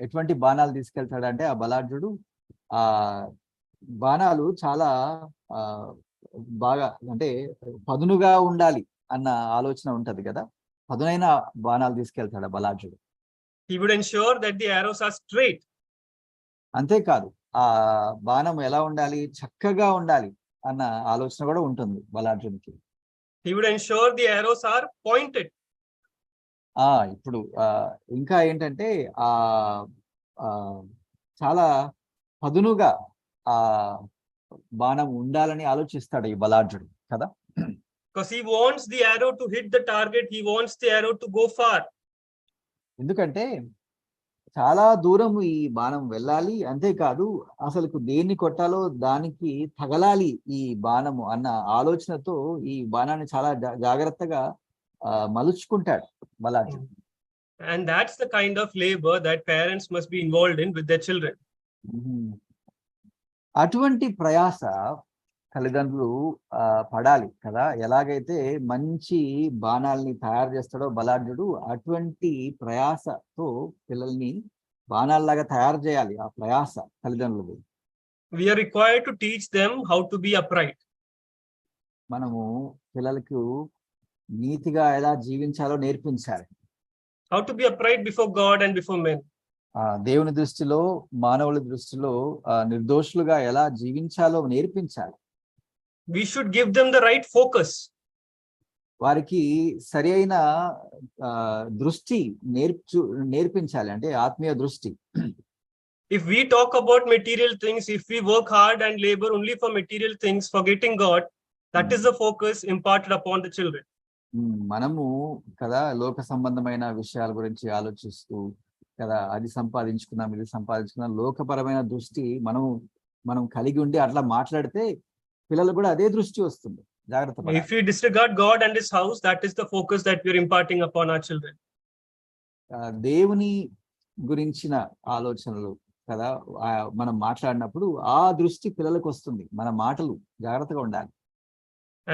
ఎటువంటి బాణాలు తీసుకెళ్తాడంటే ఆ బలార్జుడు, ఆ బాణాలు చాలా బాగా, అంటే పదునుగా ఉండాలి అన్న ఆలోచన ఉంటది కదా. పదునైన బాణాలు తీసుకెళ్తాడు బలార్జుడు. He would ensure that the arrows are straight. అంతేకాదు, ఆ బాణం ఎలా ఉండాలి, చక్కగా ఉండాలి అన్న ఆలోచన కూడా ఉంటుంది బలార్జునికి. He would ensure the arrows are pointed. ఇప్పుడు ఇంకా ఏంటంటే చాలా పదునుగా ఆ బాణం ఉండాలని ఆలోచిస్తాడు ఈ బలార్జుడు కదా. Because he wants the arrow to hit the target, he wants the arrow to go far. ఎందుకంటే చాలా దూరం ఈ బాణం వెళ్ళాలి, అంతేకాదు అసలు దేన్ని కొట్టాలో దానికి తగలాలి ఈ బాణము అన్న ఆలోచనతో ఈ బాణాన్ని చాలా జాగ్రత్తగా మలుచుకుంటాడు బలార్జుడు. And that's the kind of labor that parents must be involved in with their children. అటువంటి ప్రయాస తల్లిదండ్రులు పడాలి కదా. ఎలాగైతే మంచి బాణాలని తయారు చేస్తాడో బలార్జుడు, అటువంటి ప్రయాసతో పిల్లల్ని బాణాల్లాగా తయారు చేయాలి. ఆ ప్రయాస తల్లిదండ్రులు. We are required to teach them how to be upright. మనము పిల్లలకు నీతిగా ఎలా జీవించాలో నేర్పించాలి. How to be upright before God and before men. దేవుని దృష్టిలో, మానవుల దృష్టిలో నిర్దోషులుగా ఎలా జీవించాలో నేర్పించాలి. We should give them the right focus. వారికి సరి అయిన దృష్టి నేర్పించాలి, అంటే ఆత్మీయ దృష్టి. If we talk about material things, if we work hard and labor only for material things, forgetting God, that is the focus imparted upon the children. మనము కదా లోక సంబంధమైన విషయాల గురించి ఆలోచిస్తూ కదా, అది సంపాదించుకున్నాం, ఇది సంపాదించుకున్నాం, లోకపరమైన దృష్టి మనం కలిగి ఉండి అట్లా మాట్లాడితే పిల్లలు కూడా అదే దృష్టి వస్తుంది. జాగ్రత్త. If we disregard God and his house, that is the focus that we are imparting upon our children. దేవుని గురించిన ఆలోచనలు కదా మనం మాట్లాడినప్పుడు ఆ దృష్టి పిల్లలకు వస్తుంది. మన మాటలు జాగ్రత్తగా ఉండాలి.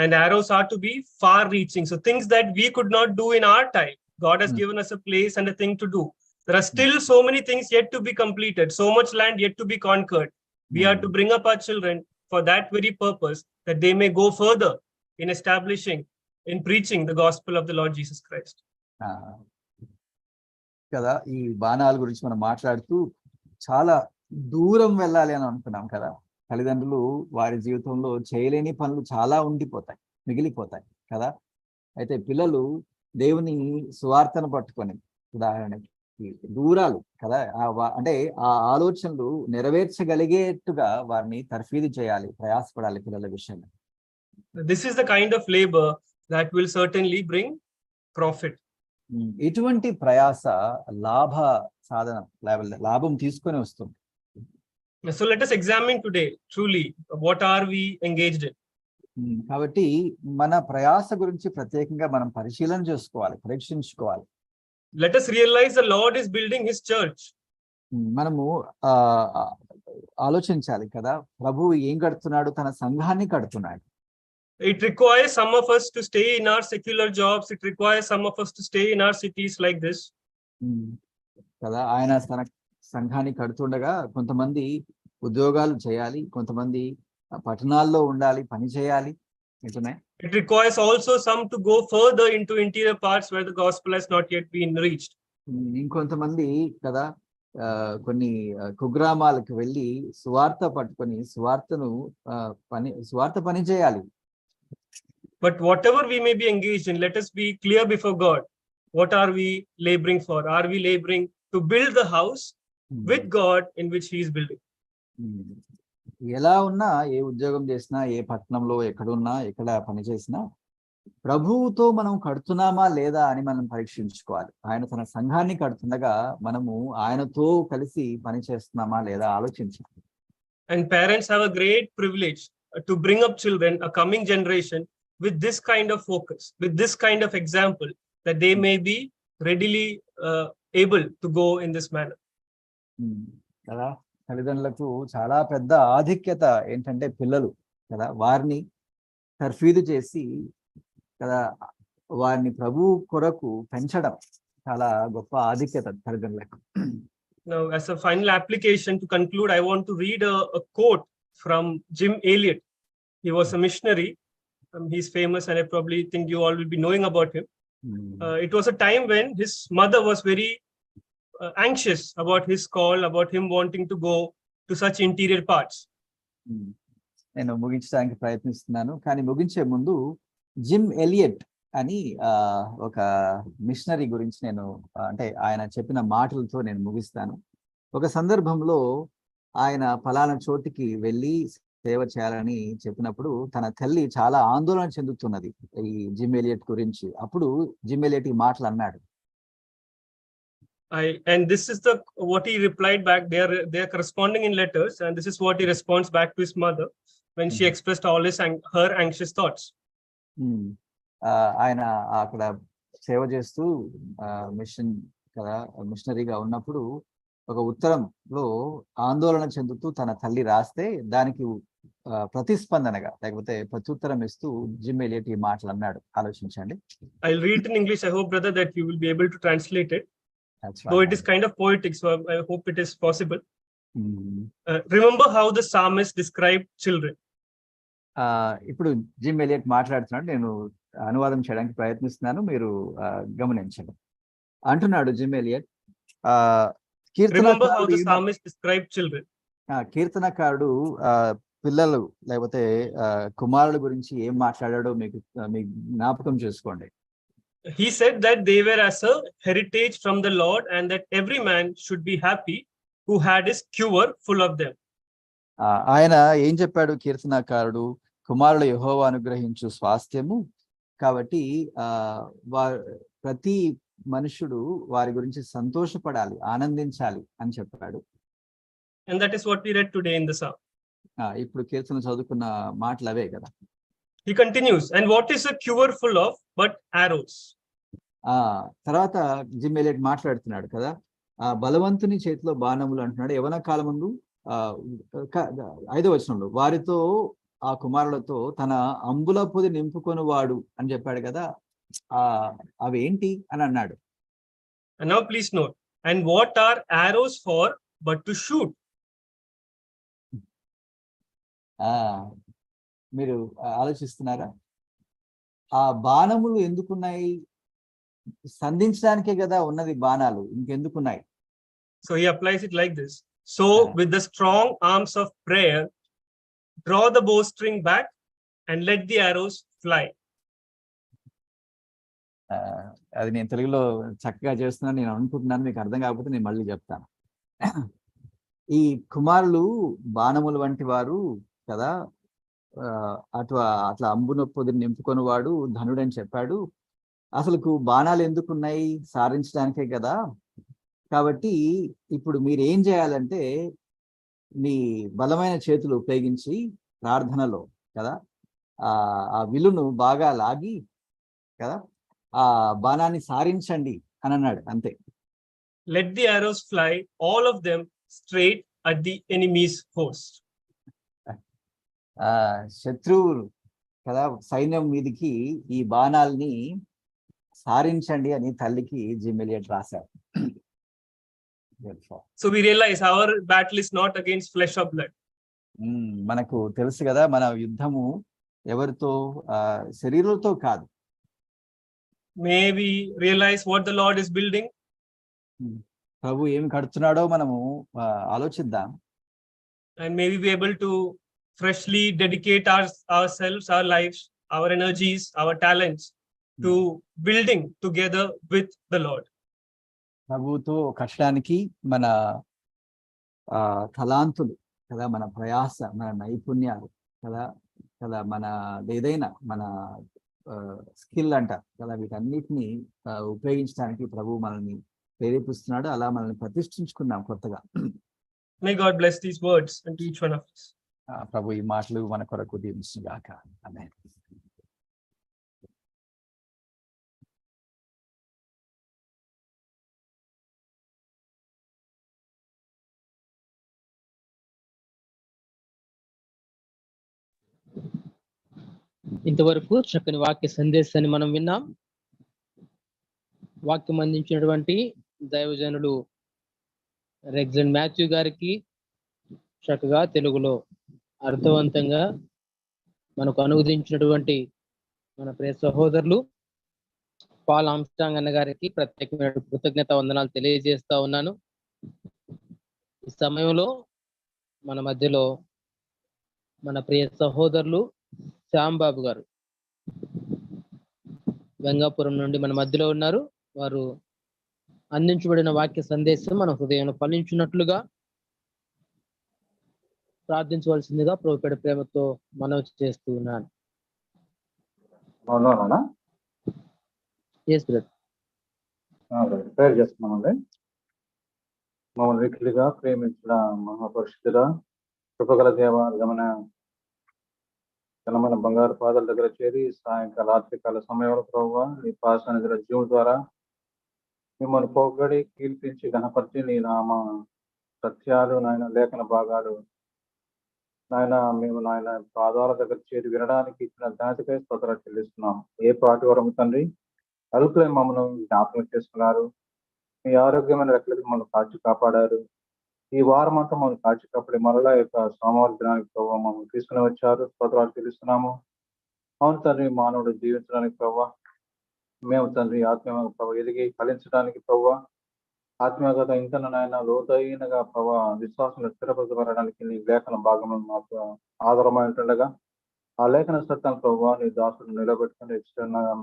And arrows are to be far reaching. So things that we could not do in our time, God has given us a place and a thing to do. There are still so many things yet to be completed, so much land yet to be conquered. We are to bring up our children for that very purpose, that they may go further in establishing, in preaching the gospel of the Lord Jesus Christ. కదా ఈ బాణాల గురించి మనం మాట్లాడుతూ చాలా దూరం వెళ్ళాలి అని అనుకున్నాం కదా. తల్లిదండ్రులు వారి జీవితంలో చేయలేని పనులు చాలా ఉండిపోతాయి, మిగిలిపోతాయి కదా. అయితే పిల్లలు దేవుని సువార్తను పట్టుకొని ఉదాహరణకి దూరాలు కదా, అంటే ఆ ఆలోచనలు నెరవేర్చగలిగేట్టుగా వారిని తర్ఫీదు చేయాలి, ప్రయాసపడాలి పిల్లల విషయంలో. This is the kind of labor that will certainly bring profit. ఇటువంటి ప్రయాస లాభ సాధన లాభం తీసుకొని వస్తుంది. So let us examine today truly what are we engaged in. కాబట్టి మన ప్రయాస గురించి ప్రత్యేకంగా మనం పరిశీలన చేసుకోవాలి, పరీక్షించుకోవాలి. Let us realize the Lord is building his church. మనము ఆలోచించాలి కదా, ప్రభువు ఏం కడుతున్నాడు, తన సంఘాన్ని కడుతున్నాడు. It requires some of us to stay in our secular jobs. It requires some of us to stay in our cities like this. కదా ఆయన తన సంఘాన్ని కడుతుండగా కొంతమంది ఉద్యోగాలు చేయాలి, కొంతమంది పట్టణాల్లో ఉండాలి, పని చేయాలి. నిజమే. It requires also some to go further into interior parts where the gospel has not yet been reached. ఇంకొంతమంది కదా కొన్ని కుగ్రామాలకు వెళ్ళి సువార్త పట్టుకొని సువార్త పని చేయాలి. But whatever we may be engaged in, let us be clear before God. What are we laboring for? Are we laboring to build the house with God in which he is building? ఎలా ఉన్నా, ఏ ఉద్యోగం చేసినా, ఏ పట్టణంలో ఎక్కడున్నా, ఎక్కడ పని చేసినా ప్రభువుతో మనం కడుతున్నామా లేదా అని మనం పరీక్షించుకోవాలి. ఆయన తన సంఘాన్ని కడుతుండగా మనము ఆయనతో కలిసి పని చేస్తున్నామా లేదా ఆలోచించాలి. And parents have a great privilege to bring up children, a coming generation, with this kind of focus, with this kind of example, that they may be readily able to go in this manner. కదా తల్లిదండ్రులకు చాలా పెద్ద ఆధిక్యత ఏంటంటే పిల్లలు కదా, వారిని తర్ఫీదు చేసి కదా వారిని ప్రభు కొరకు పెంచడం చాలా గొప్ప ఆధిక్యత తల్లిదండ్రులకు. Now, as a final application to conclude, I want to read a quote from Jim Elliot. He was a missionary. He's famous, and I probably think you all will be knowing about him. It was a time when his mother was very anxious about his call, about him wanting to go to such interior parts. నేను ముగించడానికి ప్రయత్నిస్తున్నాను, కానీ ముగించే ముందు జిమ్ ఎలియట్ అని ఒక మిషనరీ గురించి నేను అంటే ఆయన చెప్పిన మాటలతో నేను ముగిస్తాను. ఒక సందర్భంలో ఆయన ఫలానా చోటికి వెళ్ళి సేవ చేయాలని చెప్పినప్పుడు తన తల్లి చాలా ఆందోళన చెందుతున్నది ఈ జిమ్ ఎలియట్ గురించి. అప్పుడు జిమ్ ఎలియట్ ఈ మాటలు అన్నాడు. And this is what he replied back. They are corresponding in letters, and this is what he responds back to his mother when she expressed all her anxious thoughts. ఆయన అక్కడ సేవ చేస్తూ మిషనరీగా ఉన్నప్పుడు ఒక ఉత్తరంలో ఆందోళన చెందుతూ తన తల్లి రాస్తే దానికి ప్రతిస్పందనగా లేకపోతే ప్రత్యుత్తరం ఇస్తూ జిమ్ ఎలియట్ ఈ మాటలు అన్నాడు. ఆలోచించండి. I'll read in English. I hope, brother, that you will be able to translate it. That's Though right. it is kind of poetic, so I hope it is possible. Remember how the psalmist described children. ఇప్పుడు జిమ్ ఎలియట్ మాట్లాడుతున్నాడు, నేను అనువాదం చేయడానికి ప్రయత్నిస్తున్నాను, మీరు గమనించండి. అంటున్నాడు gym Elliot, Remember how the psalmist described children. కీర్తనకారుడు పిల్లలు లేకపోతే కుమారుల గురించి ఏం మాట్లాడాడో మీకు జ్ఞాపకం చేసుకోండి. He said that they were as a heritage from the Lord, and that every man should be happy who had his quiver full of them. ఆయన ఏం చెప్పాడు? కీర్తనకారుడు కుమారుల యెహోవా అనుగ్రహించు స్వాస్థ్యము కాబట్టి ప్రతి మనుషుడు వారి గురించి సంతోషపడాలి, ఆనందించాలి అని చెప్పాడు. And that is what we read today in the psalm. ఇప్పుడు కీర్తన చదువుకున్న మాటలు అవే కదా. He continues, and what is a quiver full of but arrows? తర్వాత జిమ్ ఎలియట్ మాట్లాడుతున్నాడు కదా, ఆ బలవంతుని చేతిలో బాణములు అంటున్నాడు. యవన కాలం ముందు 5వ వచనంలో వారితో ఆ కుమారులతో తన అంబుల పొది నింపుకొని వాడు అని చెప్పాడు కదా, అవి ఏంటి అని అన్నాడు. And now please note, and what are arrows for but to shoot? మీరు ఆలోచిస్తున్నారా? ఆ బాణములు ఎందుకున్నాయి? సంధించడానికే కదా ఉన్నది బాణాలు, ఇంకెందుకున్నాయి? So he applies it like this. So with the strong arms of prayer, draw the bowstring back and let the arrows fly. అది నేను తెలుగులో చక్కగా చేస్తున్నాను నేను అనుకుంటున్నాను, మీకు అర్థం కాకపోతే నేను మళ్ళీ చెప్తాను. ఈ కుమారులు బాణములు వంటి వారు కదా, అట్లా అంబున పొదిని నింపుకొని వాడు ధనుడని చెప్పాడు. అసలుకు బాణాలు ఎందుకున్నాయి? సారించడానికే కదా. కాబట్టి ఇప్పుడు మీరు ఏం చేయాలంటే మీ బలమైన చేతులు ఉపయోగించి ప్రార్థనలో కదా ఆ విలును బాగా లాగి కదా ఆ బాణాన్ని సారించండి అని అన్నాడు, అంతే. Let the arrows fly, all of them straight at the enemy's host. శత్రువులు కదా సైన్యం మీదకి ఈ బాణాల్ని సారించండి అని తల్లికి జిమ్ ఎలియట్ రాశారు. So we realize our battle is not against flesh or blood. మనకు తెలుసు కదా మన యుద్ధము ఎవరితో, శరీరంతో కాదు. May we realize what the Lord is building. ప్రభు ఏమి కడుతున్నాడో మనము ఆలోచిద్దాం. And may we be able to freshly dedicate ourselves, our lives, our energies, our talents to building together with the Lord. ప్రభుతో కష్టడానికి మన తలాంతులు కదా, మన ప్రయాస, మన నైపుణ్యాలు కదా కదా మన ఏదైనా మన స్కిల్ అంటారు కదా, వీటన్నిటిని ఉపయోగించడానికి ప్రభు మనల్ని ప్రేరేపిస్తున్నాడు. అలా మనల్ని ప్రతిష్ఠించుకున్నాం కొత్తగా. May God bless these words unto each one of us. ప్రభు ఈ మాటలు మన కొరకు దీవించుగాక. ఆమేన్. ఇంతవరకు చక్కని వాక్య సందేశాన్ని మనం విన్నాం. వాక్యం అందించినటువంటి దైవజనులు రెగ్జన్ మాథ్యూ గారికి చక్కగా తెలుగులో అర్థవంతంగా మనకు అనువదించినటువంటి మన ప్రియ సహోదరులు పాల్ ఆమ్స్ట్రాంగ్ అన్న గారికి ప్రత్యేకమైన కృతజ్ఞత వందనాలు తెలియజేస్తా ఉన్నాను. ఈ సమయంలో మన మధ్యలో మన ప్రియ సహోదరులు శ్యాంబాబు గారు గంగాపురం నుండి మన మధ్యలో ఉన్నారు. వారు అందించబడిన వాక్య సందేశం మన హృదయంలో ఫలించినట్లుగా ప్రార్థించవలసిందిగా ప్రభుపేట ప్రేమతో మనవి చేస్తూ ఉన్నాను. ప్రేయర్ చేస్తున్నామండి. మమ్మల్ని వీక్లీగా ప్రేమించిన మహాపరిశుద్ధుడ, కృపగల దేవ, ఘనమైన బంగారు పాదాల దగ్గర చేరి సాయంకాల రాత్రికాల సమయంలో ప్రభువా నీ పాసనిధుల జీవుల ద్వారా మిమ్మల్ని పొగడి కీర్తించి ఘనపరిచి నీ నామ సత్యాలు నాయన లేఖన భాగాలు నాయన మేము నాయన పాదాల దగ్గర చేరి వినడానికి ఇచ్చిన ఘనతకై స్తోత్రాలు చెల్లిస్తున్నాం. ఏ పాటి వరకు తండ్రి అల్పులై మమ్మల్ని జ్ఞాపకం చేసుకున్నారు. మీ ఆరోగ్యమైన రెక్కలకి మమ్మల్ని కాచి కాపాడారు. ఈ వారం అంతా మమ్మల్ని కాచి కాపాడి మరలా యొక్క సోమవారం దినానికి ప్రభావ మమ్మల్ని తీసుకుని వచ్చారు. స్తోత్రాలు చెల్లిస్తున్నాము. అవును తండ్రి, మానవుడు జీవించడానికి ప్రభావ మేము తండ్రి ఆత్మీయ ప్రభావ ఎదిగి ఫలించడానికి ప్రభావ ఆత్మీయత ఇంతన నాయన లోతైనగా ప్రభావ విశ్వాసంలో స్థిరపరచబడడానికి నీ లేఖన భాగంలో మాకు ఆధారమైంటుండగా ఆ లేఖన సత్యాన్ని ప్రభావ నీ దాసుడు నిలబెట్టుకుని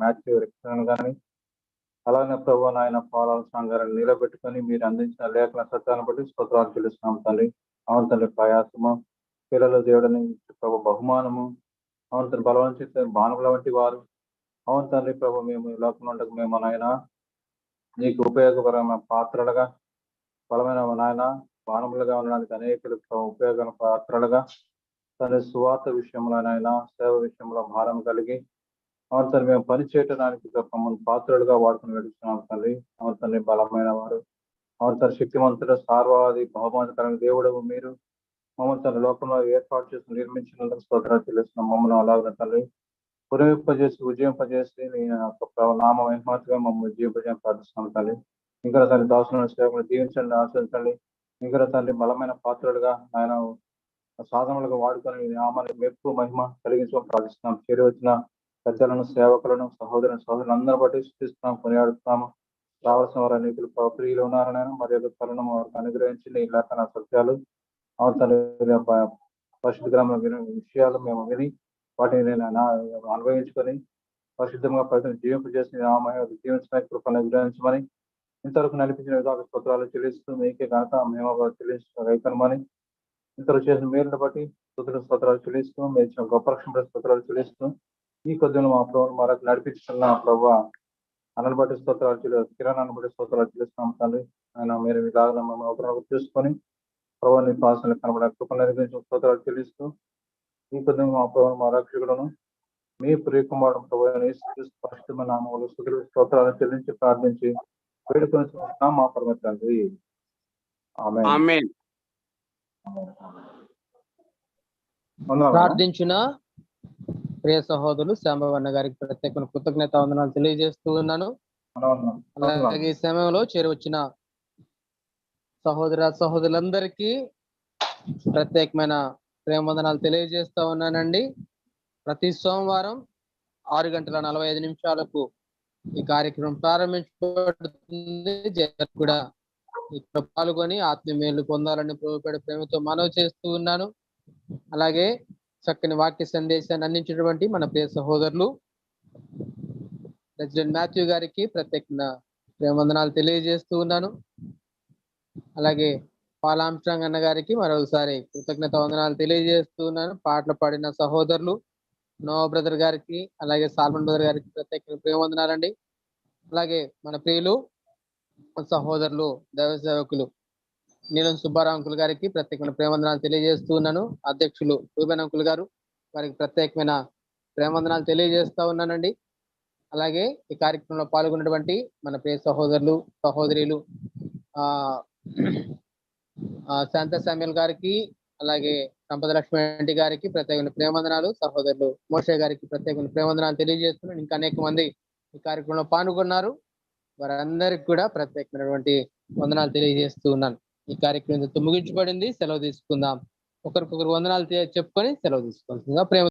మాథ్యూ రెక్షన్ కానీ అలాగే ప్రభావ నాయన పాలాల సంఘాన్ని నిలబెట్టుకొని మీరు అందించిన లేఖన సత్యాన్ని బట్టి స్తోత్రాలు చెల్లిస్తున్నాం తండ్రి. అవును తండ్రి, ప్రయాసము పిల్లలు దేవుడిని ప్రభు బహుమానము, అవును తండ్రి బలవంత బాణముల వంటి వారు, అవును తండ్రి ప్రభు మేము లోకంలో ఉండక మేము నాయన నీకు ఉపయోగకరమైన పాత్రలుగా బలమైన నాయన బాణములుగా ఉండడానికి అనేక ఉపయోగ పాత్రలుగా తండ్రి సువార్త విషయంలో నాయన సేవ విషయంలో భారం కలిగి అవును తండ్రి, మేము పని చేయడానికి మమ్మల్ని పాత్రలుగా వాడుకుని నడుస్తున్నాం తండ్రి. అవును తండ్రి, బలమైన వారు, అవును తండ్రి, శక్తివంతుడు, సార్వాది బహుమానకరమైన దేవుడు మీరు. మమ్మల్ని తన లోకంలో ఏర్పాటు చేసి నిర్మించినందుకు స్తోత్రాలు చెల్లిస్తున్నాం. మమ్మల్ని అలాగే తండ్రి పురవింపజేసి ఉజ్జయింపజేసి నీ యొక్క నామ మహిమాత్గా మమ్మల్ని జీవింపజేయని ప్రార్థిస్తున్నాం తండ్రి. ఇంకా తండ్రి దాసులను సేవకులు దీవించండి, ఆశ్రయించండి. ఇంకా తండ్రి బలమైన పాత్రలుగా ఆయన సాధనలుగా వాడుకొని నామాన్ని మెప్పు మహిమ కలిగించడం ప్రార్థిస్తున్నాం. చేరి వచ్చిన పెద్దలను, సేవకులను, సహోదరులను అందరూ బట్టి సృష్టిస్తున్నాం, కొనియాడుతున్నాము. రావాల్సిన వారు అనేకులు ప్రియులు ఉన్నారని మరి యొక్క తరుణం వారికి అనుగ్రహించి నీ లేఖన సత్యాలు పరిశుద్ధ గ్రామం విని విషయాలు మేము విని వాటిని నేను అనుభవించుకొని పరిశుద్ధంగా ప్రజలు జీవింపజేసి జీవించడానికి కృపను అనుగ్రహించమని, ఇంతవరకు నడిపించిన విధాలు స్తోత్రాలు చెల్లిస్తూ మీకే ఘనత మేము చెల్లిస్తూ రైతనమని, ఇంతవరకు చేసిన మేలును బట్టి స్తోత్రాలు చెల్లిస్తూ మీరు ఇచ్చిన గొప్ప రక్షణ స్తోత్రాలు చెల్లిస్తూ ఈ కొద్దిగా మా ప్రభు మరొక నడిపించుకున్న ప్రభు అన్నను బట్టి స్తోత్రాలు కిరణాన్ని బట్టి స్తోత్రాలు చెల్లిస్తున్నాం తండ్రి. ఆయన మీరు విధానం మమ్మల్ని చూసుకొని ప్రభావాన్ని పాసన కనబడే కృపను నిర్వహించిన స్తోత్రాలు చెల్లిస్తూ ఈ కొద్దిగా మా ప్రభు మా రక్షకులను మీ ప్రియకుమారుడు ప్రభు స్పష్టమైన నామములు స్తోత్రాలు చెల్లించి ప్రార్థించి వేడుకొని మా పరమ తండ్రి. ఆమేన్. ప్రార్థించిన ప్రియ సహోదరులు శ్యాంబవన్న గారికి ప్రత్యేక కృతజ్ఞత వందనాలు తెలియజేస్తూ ఉన్నాను. అలాగే ఈ సమయంలో చేరువచ్చిన సహోదరులందరికీ ప్రత్యేకమైన ప్రేమ వందనాలు తెలియజేస్తూ ఉన్నానండి. ప్రతి సోమవారం 6:45 ఈ కార్యక్రమం ప్రారంభించబడుతుంది. కూడా ఇక్కడ పాల్గొని ఆత్మీయులు పొందాలని ప్రభుపేట ప్రేమతో మనవి చేస్తూ ఉన్నాను. అలాగే చక్కని వాక్య సందేశాన్ని అందించినటువంటి మన ప్రియ సహోదరులు ప్రెసిడెంట్ మాథ్యూ గారికి ప్రత్యేకమైన ప్రేమ వందనాలు తెలియజేస్తూ ఉన్నాను. అలాగే పాలాంశాంగ్ అన్న గారికి మరొకసారి కృతజ్ఞత వందనాలు తెలియజేస్తూ ఉన్నాను. పాటలు పాడిన సహోదరులు నోవా బ్రదర్ గారికి, అలాగే సాల్మన్ బ్రదర్ గారికి ప్రత్యేక ప్రేమ వందనాలండి. అలాగే మన ప్రియులు సహోదరులు దైవ సేవకులు నీలం సుబ్బారావు అంకుల్ గారికి ప్రత్యేకమైన ప్రేమవందనాలు తెలియజేస్తూ ఉన్నాను. అధ్యక్షులు రూబెన్ అంకుల్ గారు, వారికి ప్రత్యేకమైన ప్రేమవందనాలు తెలియజేస్తూ ఉన్నానండి. అలాగే ఈ కార్యక్రమంలో పాల్గొన్నటువంటి మన ప్రియ సహోదరులు సహోదరులు శాంత సామ్యుల్ గారికి, అలాగే సంపద లక్ష్మి గారికి ప్రత్యేకమైన ప్రేమవందనాలు, సహోదరులు మోషే గారికి ప్రత్యేకమైన ప్రేమవందనాలు తెలియజేస్తున్నాను. ఇంకా అనేక మంది ఈ కార్యక్రమంలో పాల్గొన్నారు. వారందరికి కూడా ప్రత్యేకమైనటువంటి వందనాలు తెలియజేస్తూ ఉన్నాను. ఈ కార్యక్రమం ముగించబడింది. సెలవు తీసుకుందాం. ఒకరికొకరు వందనాలు చెప్పుకొని సెలవు తీసుకోవాల్సిందిగా ప్రేమ